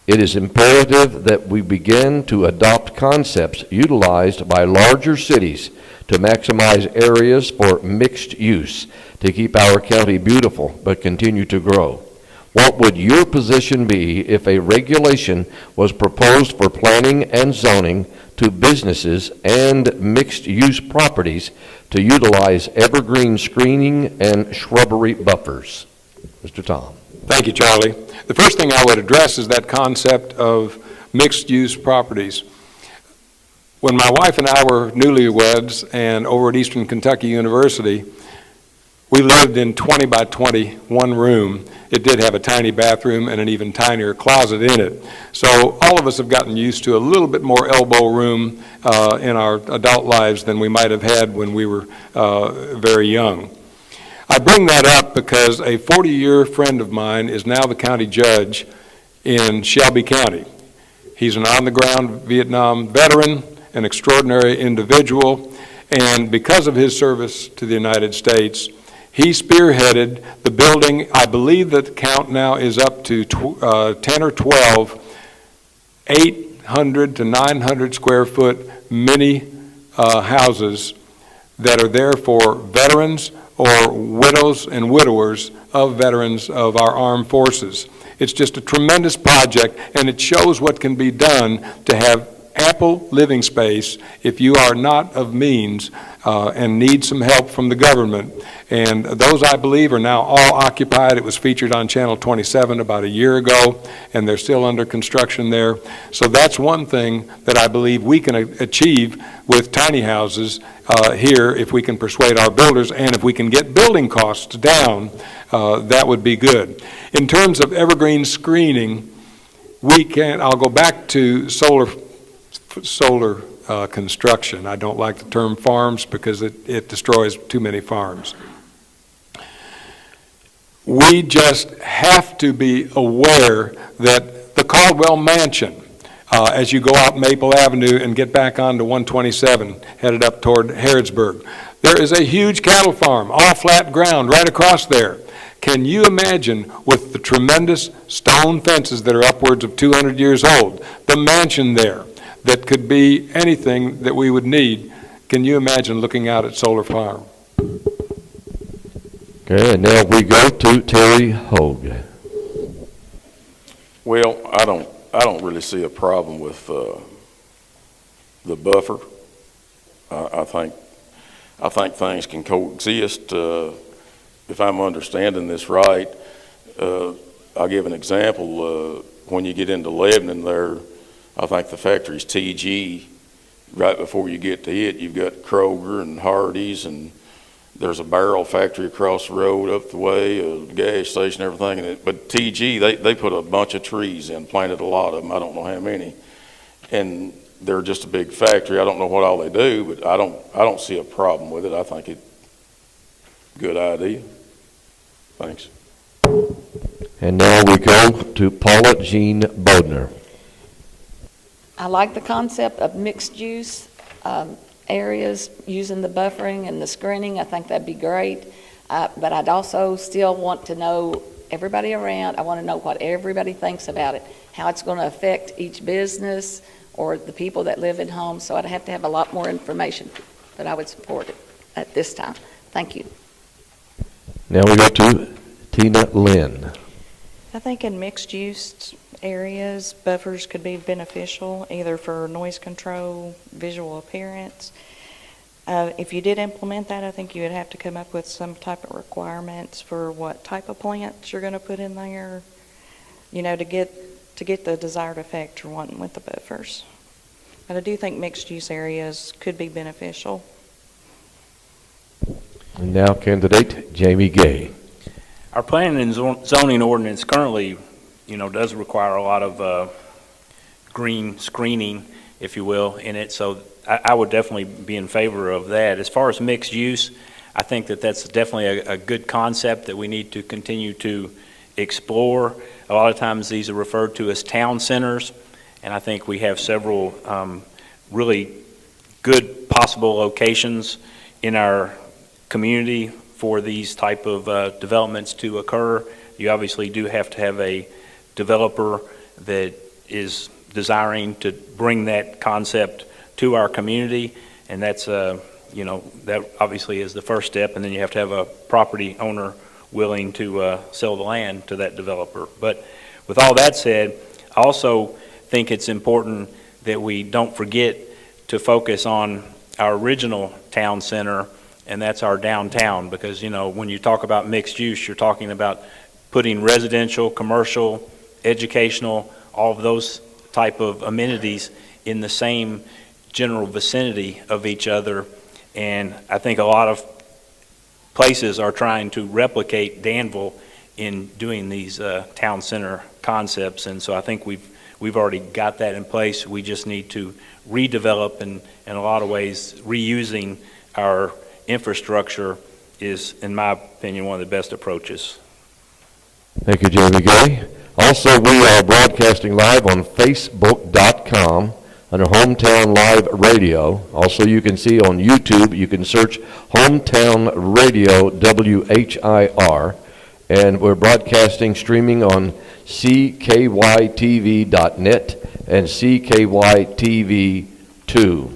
it is imperative that we begin to adopt concepts utilized by larger cities to maximize areas for mixed use, to keep our county beautiful but continue to grow. What would your position be if a regulation was proposed for planning and zoning to businesses and mixed-use properties to utilize evergreen screening and shrubbery buffers? Mr. Tom. Thank you, Charlie. The first thing I would address is that concept of mixed-use properties. When my wife and I were newlyweds and over at Eastern Kentucky University, we lived in 20 by 20, one room. It did have a tiny bathroom and an even tinier closet in it. So all of us have gotten used to a little bit more elbow room in our adult lives than we might have had when we were very young. I bring that up because a 40-year friend of mine is now the county judge in Shelby County. He's an on-the-ground Vietnam veteran, an extraordinary individual, and because of his service to the United States, he spearheaded the building. I believe that the count now is up to 10 or 12 800 to 900 square foot mini houses that are there for veterans or widows and widowers of veterans of our armed forces. It's just a tremendous project, and it shows what can be done to have ample living space if you are not of means and need some help from the government. And those, I believe, are now all occupied. It was featured on Channel 27 about a year ago, and they're still under construction there. So that's one thing that I believe we can achieve with tiny houses here if we can persuade our builders, and if we can get building costs down, that would be good. In terms of evergreen screening, I'll go back to solar construction. I don't like the term farms because it destroys too many farms. We just have to be aware that the Caldwell Mansion, as you go out Maple Avenue and get back onto 127, headed up toward Harrodsburg, there is a huge cattle farm, all flat ground, right across there. Can you imagine, with the tremendous stone fences that are upwards of 200 years old, the mansion there that could be anything that we would need? Can you imagine looking out at Solar Farm? Okay, and now we go to Terry Hogue. Well, I don't really see a problem with the buffer. I think things can coexist. If I'm understanding this right, I'll give an example. When you get into Lebanon there, I think the factory's TG. Right before you get to it, you've got Kroger and Hardee's, and there's a barrel factory across the road up the way, a gas station, everything. But TG, they put a bunch of trees in, planted a lot of them. I don't know how many, and they're just a big factory. I don't know what all they do, but I don't see a problem with it. I think it's a good idea. Thanks. And now we go to Paula Jean Bodner. I like the concept of mixed-use areas, using the buffering and the screening. I think that'd be great. But I'd also still want to know everybody around. I want to know what everybody thinks about it, how it's going to affect each business or the people that live in homes. So I'd have to have a lot more information, but I would support it at this time. Thank you. Now we go to Tina Lynn. I think in mixed-use areas, buffers could be beneficial, either for noise control, visual appearance. If you did implement that, I think you would have to come up with some type of requirements for what type of plants you're going to put in there, to get the desired effect you're wanting with the buffers. But I do think mixed-use areas could be beneficial. And now candidate Jamie Gay. Our planning and zoning ordinance currently, does require a lot of green screening, if you will, in it. So I would definitely be in favor of that. As far as mixed use, I think that that's definitely a good concept that we need to continue to explore. A lot of times these are referred to as town centers, and I think we have several really good possible locations in our community for these type of developments to occur. You obviously do have to have a developer that is desiring to bring that concept to our community, and that's that obviously is the first step, and then you have to have a property owner willing to sell the land to that developer. But with all that said, I also think it's important that we don't forget to focus on our original town center, and that's our downtown, because, you know, when you talk about mixed use, you're talking about putting residential, commercial, educational, all of those type of amenities in the same general vicinity of each other. And I think a lot of places are trying to replicate Danville in doing these town center concepts, and so I think we've already got that in place. We just need to redevelop, and in a lot of ways, reusing our infrastructure is, in my opinion, one of the best approaches. Thank you, Jamie Gay. Also, we are broadcasting live on Facebook.com under Hometown Live Radio. Also, you can see on YouTube, you can search Hometown Radio WHIR, and we're broadcasting, streaming on CKYTV.net and CKYTV2.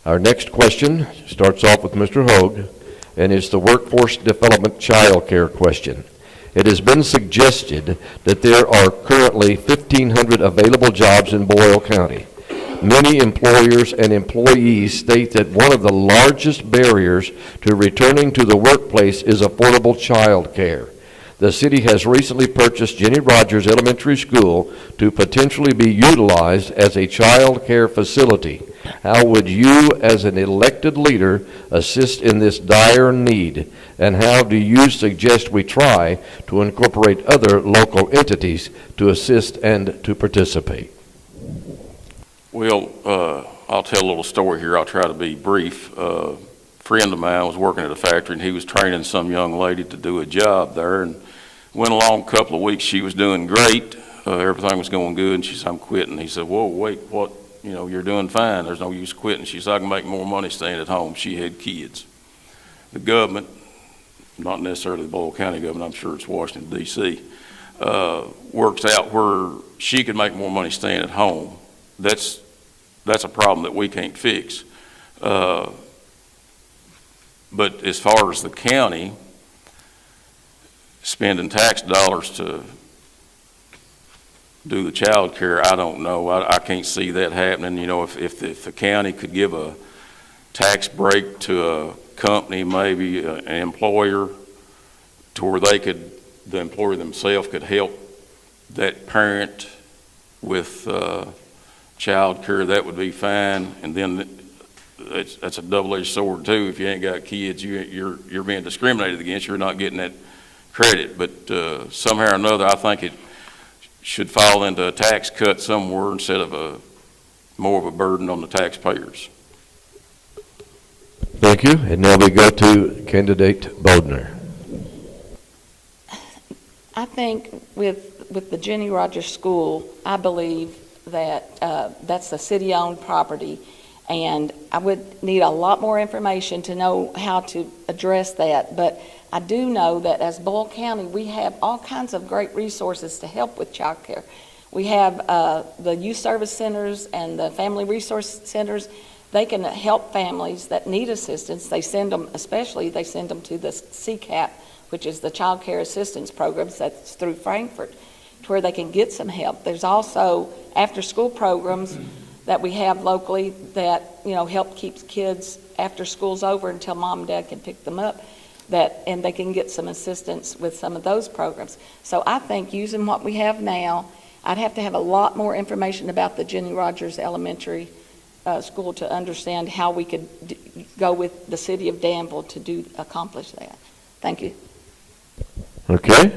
Our next question starts off with Mr. Hogue, and it's the workforce development child care question. It has been suggested that there are currently 1,500 available jobs in Boyle County. Many employers and employees state that one of the largest barriers to returning to the workplace is affordable child care. The city has recently purchased Jenny Rogers Elementary School to potentially be utilized as a child care facility. How would you, as an elected leader, assist in this dire need? And how do you suggest we try to incorporate other local entities to assist and to participate? Well, I'll tell a little story here. I'll try to be brief. A friend of mine was working at a factory, and he was training some young lady to do a job there, and went along a couple of weeks. She was doing great. Everything was going good, and she said, "I'm quitting." He said, "Whoa, wait, what? You know, you're doing fine. There's no use quitting." She said, "I can make more money staying at home." She had kids. The government, not necessarily the Boyle County government, I'm sure it's Washington, D.C., works out where she could make more money staying at home. That's a problem that we can't fix. But as far as the county spending tax dollars to do the child care, I don't know. I can't see that happening. You know, if the county could give a tax break to a company, maybe an employer, to where the employer themselves could help that parent with child care, that would be fine. And then that's a double-edged sword too. If you ain't got kids, you're being discriminated against. You're not getting that credit. But somehow or another, I think it should fall into a tax cut somewhere instead of more of a burden on the taxpayers. Thank you. And now we go to candidate Bodner. I think with the Jenny Rogers School, I believe that that's a city-owned property, and I would need a lot more information to know how to address that. But I do know that as Boyle County, we have all kinds of great resources to help with child care. We have the youth service centers and the family resource centers. They can help families that need assistance. They send them, they send them to the CCAP, which is the Child Care Assistance Programs that's through Frankfurt, to where they can get some help. There's also after-school programs that we have locally that, you know, help keep kids after school's over until mom and dad can pick them up, and they can get some assistance with some of those programs. So I think using what we have now, I'd have to have a lot more information about the Jenny Rogers Elementary School to understand how we could go with the city of Danville to accomplish that. Thank you. Okay.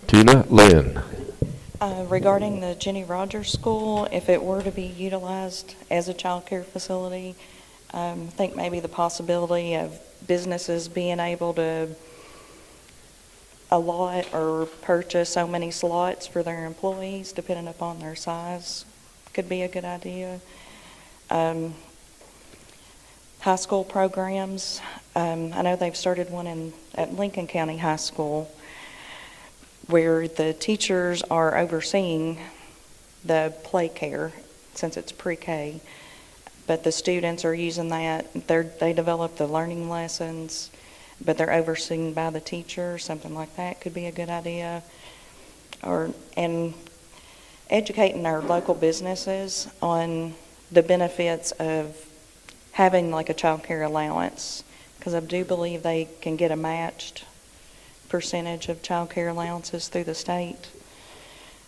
Tina Lynn. Regarding the Jenny Rogers School, if it were to be utilized as a child care facility, I think maybe the possibility of businesses being able to allot or purchase so many slots for their employees, depending upon their size, could be a good idea. High school programs, I know they've started one at Lincoln County High School, where the teachers are overseeing the play care, since it's pre-K, but the students are using that. They develop the learning lessons. but they're overseen by the teacher, something like that could be a good idea. And educating our local businesses on the benefits of having like a child care allowance, because I do believe they can get a matched percentage of child care allowances through the state.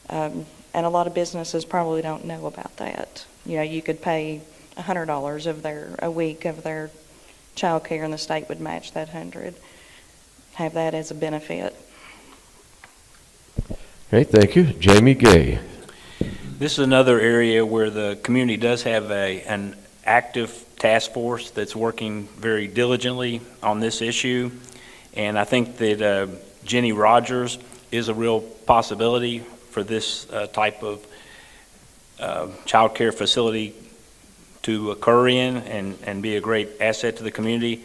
And a lot of businesses probably don't know about that. You know, you could pay $100 a week of their child care, and the state would match that 100. Have that as a benefit. Okay, thank you. Jamie Gay. This is another area where the community does have an active task force that's working very diligently on this issue. And I think that Jenny Rogers is a real possibility for this type of child care facility to occur in and be a great asset to the community.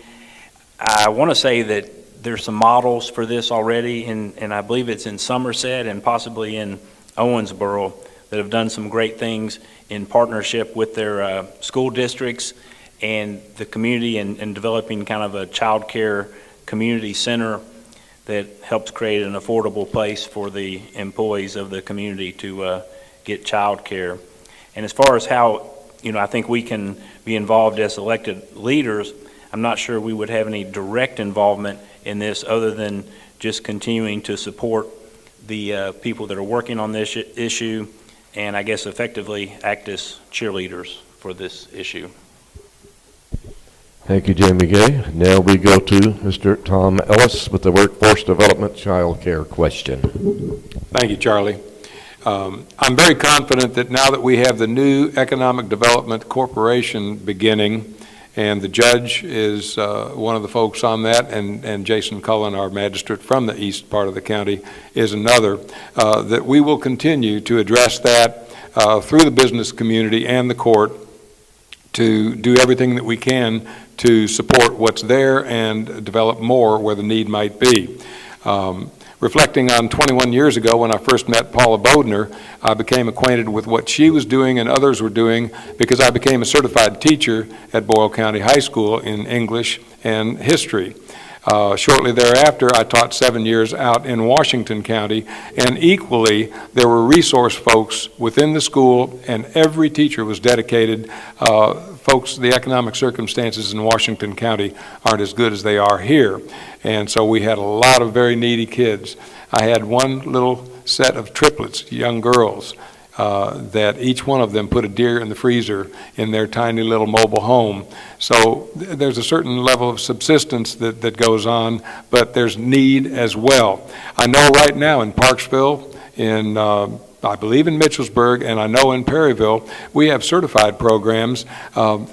I want to say that there's some models for this already, and I believe it's in Somerset and possibly in Owensboro that have done some great things in partnership with their school districts and the community and developing kind of a child care community center that helps create an affordable place for the employees of the community to get child care. And as far as how, I think we can be involved as elected leaders, I'm not sure we would have any direct involvement in this other than just continuing to support the people that are working on this issue and I guess effectively act as cheerleaders for this issue. Thank you, Jamie Gay. Now we go to Mr. Tom Ellis with the Workforce Development Child Care question. Thank you, Charlie. I'm very confident that now that we have the new Economic Development Corporation beginning, and the judge is one of the folks on that, and Jason Cullen, our magistrate from the east part of the county, is another, that we will continue to address that through the business community and the court to do everything that we can to support what's there and develop more where the need might be. Reflecting on 21 years ago when I first met Paula Bodner, I became acquainted with what she was doing and others were doing because I became a certified teacher at Boyle County High School in English and history. Shortly thereafter, I taught 7 years out in Washington County, and equally, there were resource folks within the school, and every teacher was dedicated. Folks, the economic circumstances in Washington County aren't as good as they are here, and so we had a lot of very needy kids. I had one little set of triplets, young girls, that each one of them put a deer in the freezer in their tiny little mobile home. So there's a certain level of subsistence that goes on, but there's need as well. I know right now in Parksville, in I believe in Mitchellsburg, and I know in Perryville, we have certified programs.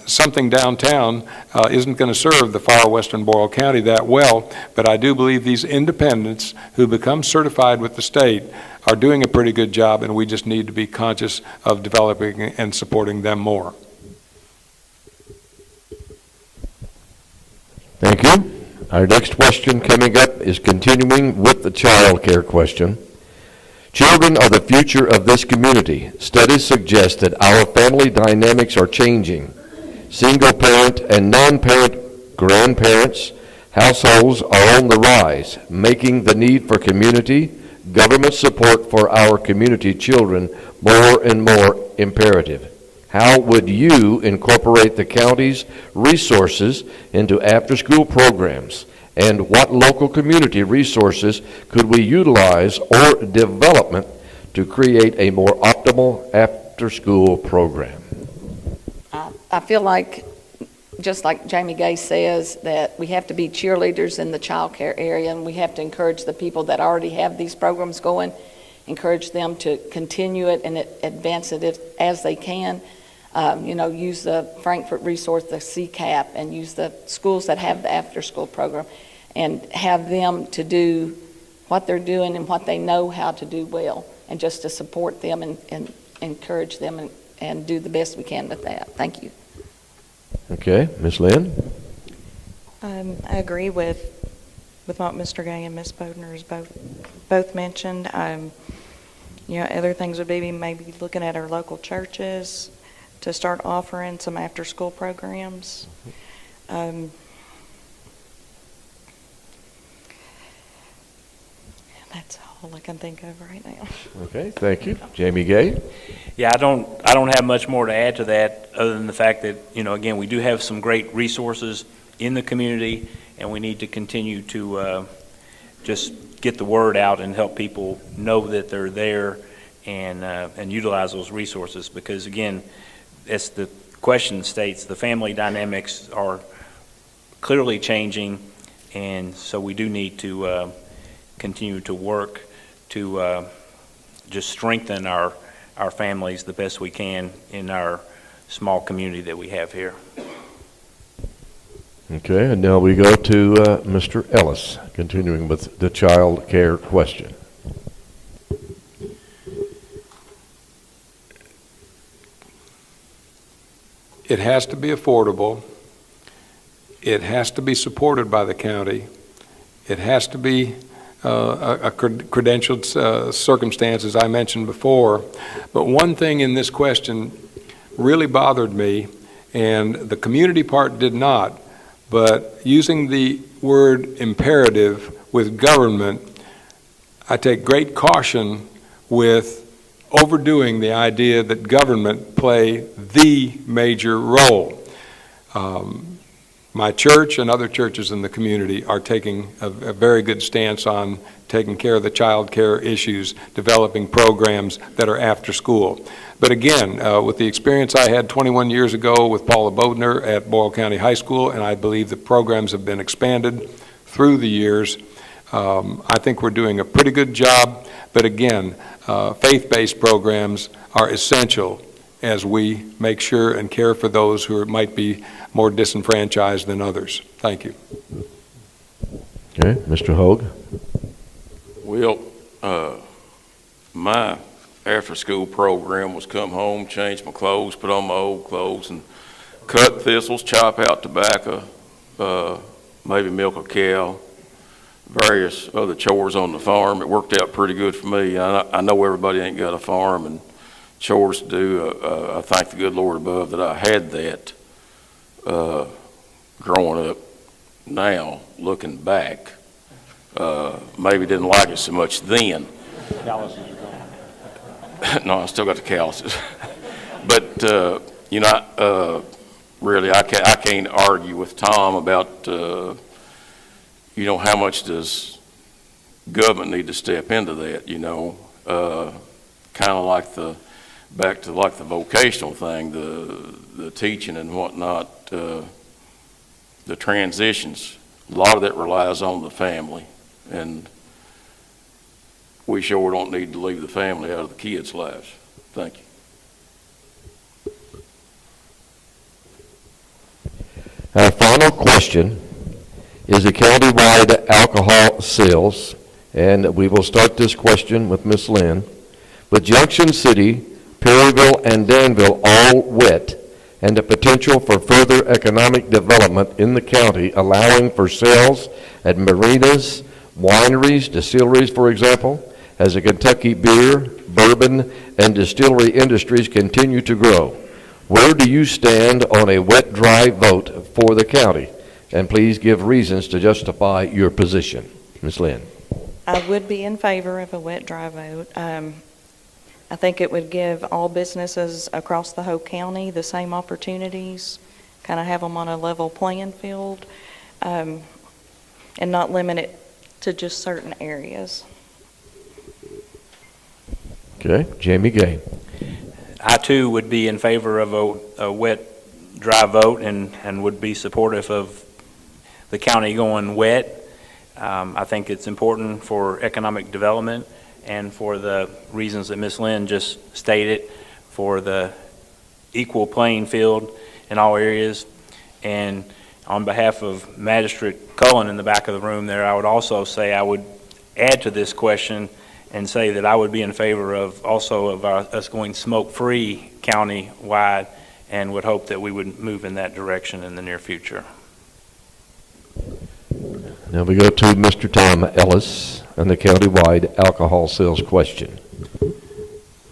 Something downtown isn't going to serve the far western Boyle County that well, but I do believe these independents who become certified with the state are doing a pretty good job, and we just need to be conscious of developing and supporting them more. Thank you. Our next question coming up is continuing with the child care question. Children are the future of this community. Studies suggest that our family dynamics are changing. Single parent and non-parent grandparents households are on the rise, making the need for community government support for our community children more and more imperative. How would you incorporate the county's resources into after-school programs? And what local community resources could we utilize or development to create a more optimal after-school program? I feel like, just like Jamie Gay says, that we have to be cheerleaders in the child care area, and we have to encourage the people that already have these programs going, encourage them to continue it and advance it as they can. Use the Frankfurt resource, the CCAP, and use the schools that have the after-school program, and have them to do what they're doing and what they know how to do well, and just to support them and encourage them and do the best we can with that. Thank you. Okay, Ms. Lynn? I agree with what Mr. Gay and Ms. Bodner has both mentioned. Other things would be maybe looking at our local churches to start offering some after-school programs. That's all I can think of right now. Okay, thank you. Jamie Gay? Yeah, I don't have much more to add to that, other than the fact that, again, we do have some great resources in the community, and we need to continue to just get the word out and help people know that they're there and utilize those resources. Because again, as the question states, the family dynamics are clearly changing, and so we do need to continue to work to just strengthen our families the best we can in our small community that we have here. Okay, and now we go to Mr. Ellis, continuing with the child care question. It has to be affordable. It has to be supported by the county. It has to be a credentialed circumstance, as I mentioned before. But one thing in this question really bothered me, and the community part did not, but using the word imperative with government, I take great caution with overdoing the idea that government play the major role. My church and other churches in the community are taking a very good stance on taking care of the child care issues, developing programs that are after school. But again, with the experience I had 21 years ago with Paula Bodner at Boyle County High School, and I believe the programs have been expanded through the years, I think we're doing a pretty good job. But again, faith-based programs are essential as we make sure and care for those who might be more disenfranchised than others. Thank you. Okay, Mr. Hogue? Well, my after-school program was come home, change my clothes, put on my old clothes, and cut thistles, chop out tobacco, maybe milk a cow, various other chores on the farm. It worked out pretty good for me. I know everybody ain't got a farm and chores to do. I thank the good Lord above that I had that growing up. Now, looking back, maybe didn't like it so much then. Calluses are gone. No, I still got the calluses. But, really, I can't argue with Tom about, how much does government need to step into that, kind of like back to like the vocational thing, the teaching and whatnot, the transitions. A lot of that relies on the family, and we sure don't need to leave the family out of the kids' lives. Thank you. Our final question is the countywide alcohol sales, and we will start this question with Ms. Lynn. With Junction City, Perryville, and Danville all wet, and the potential for further economic development in the county, allowing for sales at marinas, wineries, distilleries, for example, as the Kentucky beer, bourbon, and distillery industries continue to grow. Where do you stand on a wet-dry vote for the county? And please give reasons to justify your position. Ms. Lynn. I would be in favor of a wet-dry vote. I think it would give all businesses across the whole county the same opportunities, kind of have them on a level playing field, and not limit it to just certain areas. Okay, Jamie Gay. I too would be in favor of a wet, dry vote and would be supportive of the county going wet. I think it's important for economic development and for the reasons that Ms. Lynn just stated, for the equal playing field in all areas. And on behalf of Magistrate Cullen in the back of the room there, I would also say I would add to this question and say that I would be in favor of us going smoke-free county-wide, and would hope that we would move in that direction in the near future. Now we go to Mr. Tom Ellis and the countywide alcohol sales question.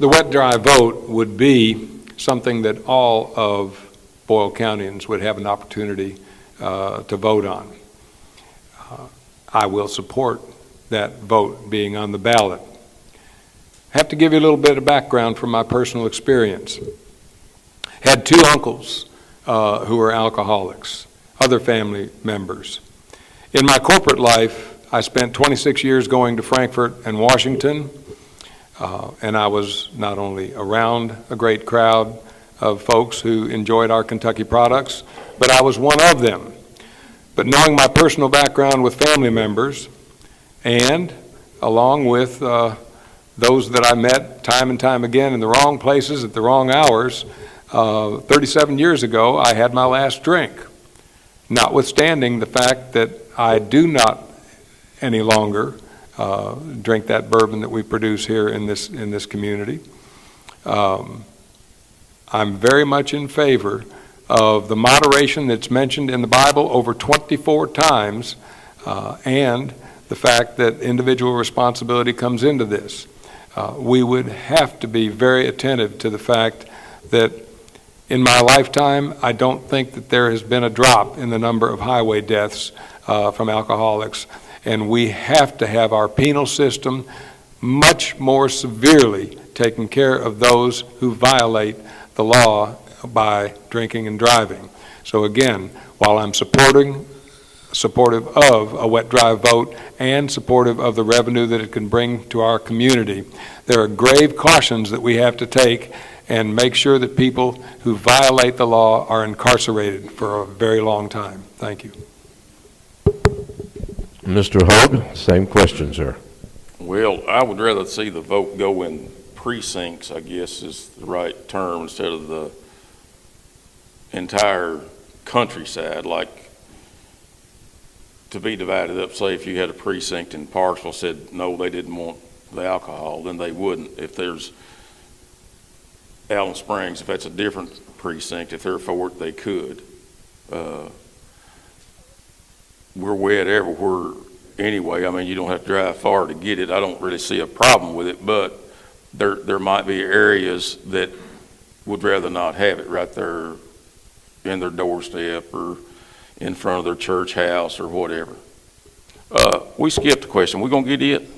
The wet-dry vote would be something that all of Boyle Countyans would have an opportunity to vote on. I will support that vote being on the ballot. I have to give you a little bit of background from my personal experience. Had two uncles who were alcoholics, other family members. In my corporate life, I spent 26 years going to Frankfurt and Washington, and I was not only around a great crowd of folks who enjoyed our Kentucky products, but I was one of them. But knowing my personal background with family members, and along with those that I met time and time again in the wrong places at the wrong hours, 37 years ago, I had my last drink, notwithstanding the fact that I do not any longer drink that bourbon that we produce here in this community. I'm very much in favor of the moderation that's mentioned in the Bible over 24 times, and the fact that individual responsibility comes into this. We would have to be very attentive to the fact that in my lifetime, I don't think that there has been a drop in the number of highway deaths from alcoholics, and we have to have our penal system much more severely taking care of those who violate the law by drinking and driving. So again, while I'm supportive of a wet dry vote and supportive of the revenue that it can bring to our community, there are grave cautions that we have to take and make sure that people who violate the law are incarcerated for a very long time. Thank you. Mr. Hogue, same question, sir. Well, I would rather see the vote go in precincts, I guess is the right term, instead of the entire countryside, like to be divided up. Say if you had a precinct in Parksville said no, they didn't want the alcohol, then they wouldn't. If there's Allen Springs, if that's a different precinct, if they're for it, they could. We're wet everywhere anyway. I mean, you don't have to drive far to get it. I don't really see a problem with it, but there might be areas that would rather not have it right there in their doorstep or in front of their church house or whatever. We skipped a question. We gonna get it?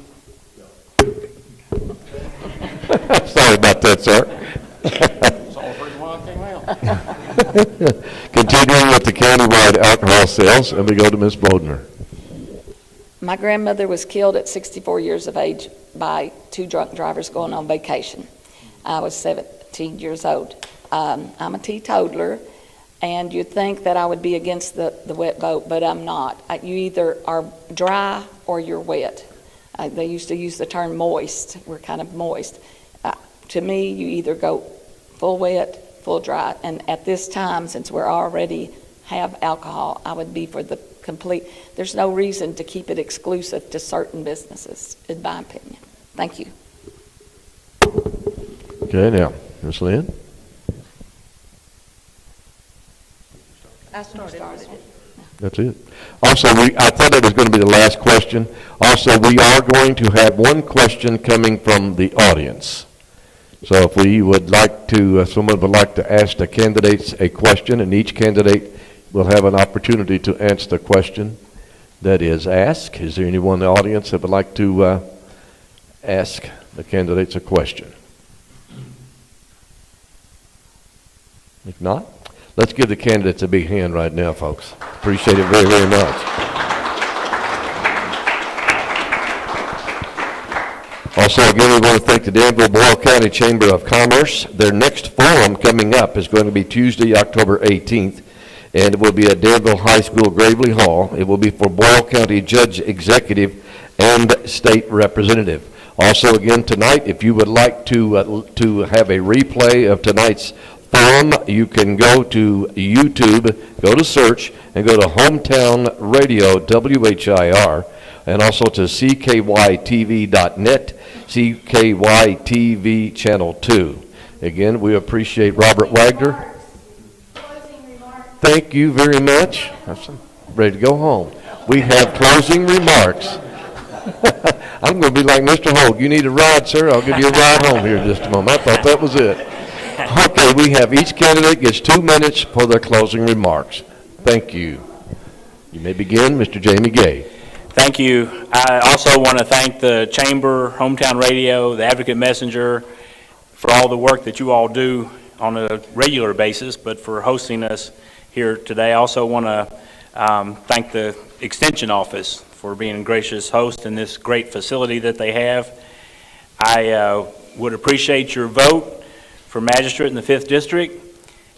Sorry about that, sir. That's all the reason why I came out. Continuing with the countywide alcohol sales, and we go to Ms. Bodner. My grandmother was killed at 64 years of age by two drunk drivers going on vacation. I was 17 years old. I'm a teetotaler, and you'd think that I would be against the wet vote, but I'm not. You either are dry or you're wet. They used to use the term moist. We're kind of moist. To me, you either go full wet, full dry, and at this time, since we already have alcohol, I would be for the complete. There's no reason to keep it exclusive to certain businesses, in my opinion. Thank you. Okay, now, Ms. Lynn? I started. That's it. Also, I thought that was going to be the last question. Also, we are going to have one question coming from the audience. So if we would like to, someone would like to ask the candidates a question, and each candidate will have an opportunity to answer the question that is asked. Is there anyone in the audience that would like to ask the candidates a question? If not, let's give the candidates a big hand right now, folks. Appreciate it very, very much. Also, again, we want to thank the Danville Boyle County Chamber of Commerce. Their next forum coming up is going to be Tuesday, October 18th, and it will be at Danville High School, Gravely Hall. It will be for Boyle County Judge Executive and State Representative. Also, again, tonight, if you would like to have a replay of tonight's forum, you can go to YouTube, go to search, and go to Hometown Radio, WHIR, and also to CKYTV.net, CKYTV Channel 2. Again, we appreciate Robert Wagner. Thank you very much. I'm ready to go home. We have closing remarks. I'm going to be like Mr. Hogue. You need a ride, sir? I'll give you a ride home here in just a moment. I thought that was it. Okay, we have each candidate gets 2 minutes for their closing remarks. Thank you. You may begin, Mr. Jamie Gay. Thank you. I also want to thank the Chamber, Hometown Radio, the Advocate Messenger for all the work that you all do on a regular basis, but for hosting us here today. I also want to thank the Extension Office for being a gracious host in this great facility that they have. I would appreciate your vote for Magistrate in the 5th District,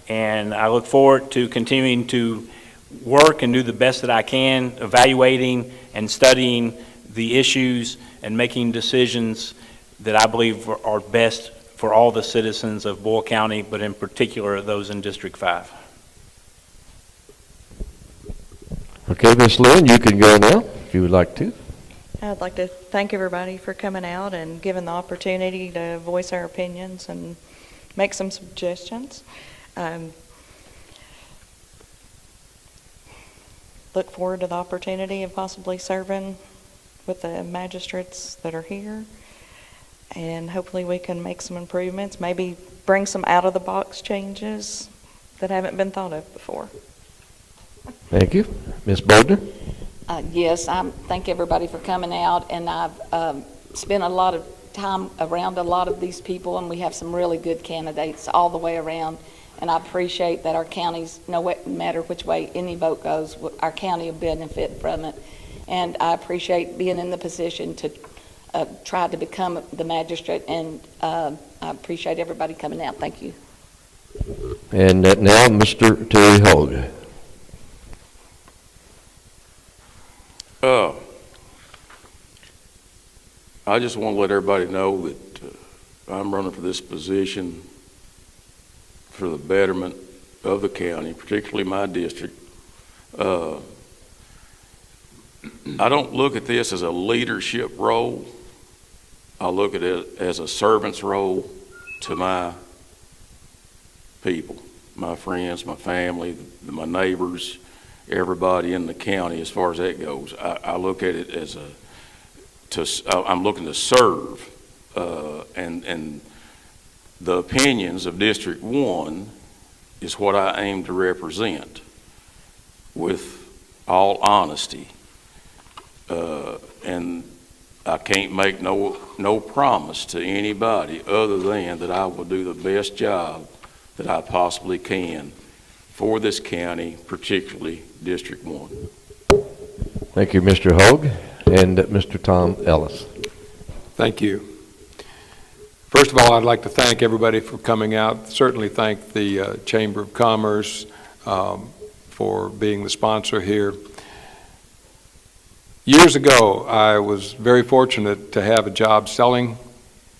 and I look forward to continuing to work and do the best that I can, evaluating and studying the issues and making decisions that I believe are best for all the citizens of Boyle County, but in particular those in District 5. Okay, Ms. Lynn, you can go now if you would like to. I'd like to thank everybody for coming out and giving the opportunity to voice our opinions and make some suggestions. Look forward to the opportunity of possibly serving with the magistrates that are here. And hopefully we can make some improvements, maybe bring some out-of-the-box changes that haven't been thought of before. Thank you. Ms. Bogner? Yes, I thank everybody for coming out, and I've spent a lot of time around a lot of these people, and we have some really good candidates all the way around, and I appreciate that our counties, no matter which way any vote goes, our county will benefit from it, and I appreciate being in the position to try to become the magistrate, and I appreciate everybody coming out. Thank you. And now, Mr. Terry Hogue. I just want to let everybody know that I'm running for this position for the betterment of the county, particularly my district. I don't look at this as a leadership role. I look at it as a servant's role to my people, my friends, my family, my neighbors, everybody in the county as far as that goes. I look at it as I'm looking to serve, and the opinions of District 1 is what I aim to represent with all honesty. And I can't make no promise to anybody other than that I will do the best job that I possibly can for this county, particularly District 1. Thank you, Mr. Hogue. And Mr. Tom Ellis. Thank you. First of all, I'd like to thank everybody for coming out. Certainly thank the Chamber of Commerce for being the sponsor here. Years ago, I was very fortunate to have a job selling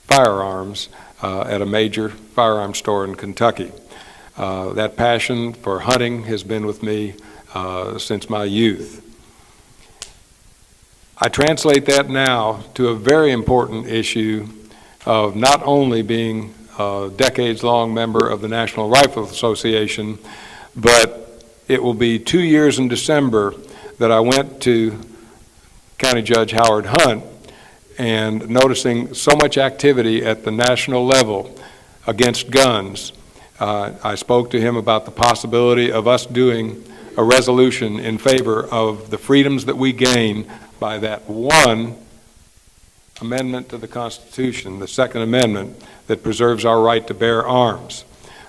firearms at a major firearm store in Kentucky. That passion for hunting has been with me since my youth. I translate that now to a very important issue of not only being a decades-long member of the National Rifle Association, but it will be 2 years in December that I went to County Judge Howard Hunt, and noticing so much activity at the national level against guns, I spoke to him about the possibility of us doing a resolution in favor of the freedoms that we gain by that one amendment to the Constitution, the Second Amendment, that preserves our right to bear arms.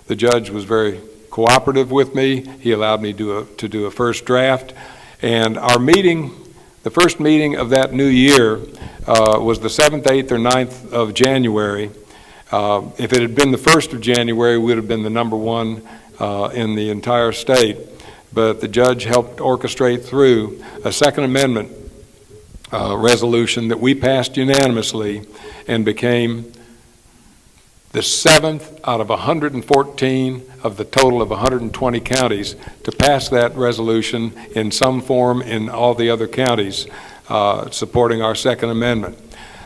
The judge was very cooperative with me. He allowed me to do a first draft, and our meeting, the first meeting of that new year, was the 7th, 8th, or 9th of January. If it had been the 1st of January, we would have been the number one in the entire state. But the judge helped orchestrate through a Second Amendment resolution that we passed unanimously and became the 7th out of 114 of the total of 120 counties to pass that resolution in some form in all the other counties supporting our Second Amendment.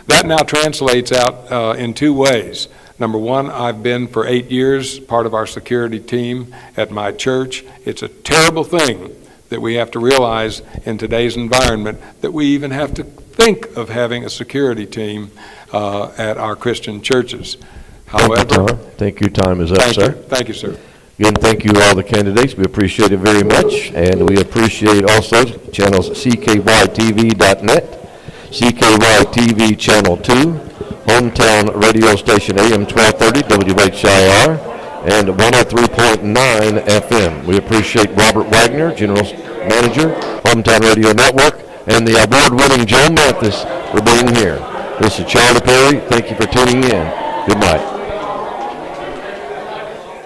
That now translates out in two ways. Number one, I've been for 8 years part of our security team at my church. It's a terrible thing that we have to realize in today's environment that we even have to think of having a security team at our Christian churches. However, Thank you, Tom. Thank you, time is up, sir. Thank you, sir. Again, thank you to all the candidates. We appreciate it very much, and we appreciate also channels ckytv.net, CKYTV Channel 2, Hometown Radio Station AM 1230 WHIR, and 103.9 FM. We appreciate Robert Wagner, General Manager, Hometown Radio Network, and the award-winning Joe Mathis for being here. This is Charlie Perry. Thank you for tuning in. Good night.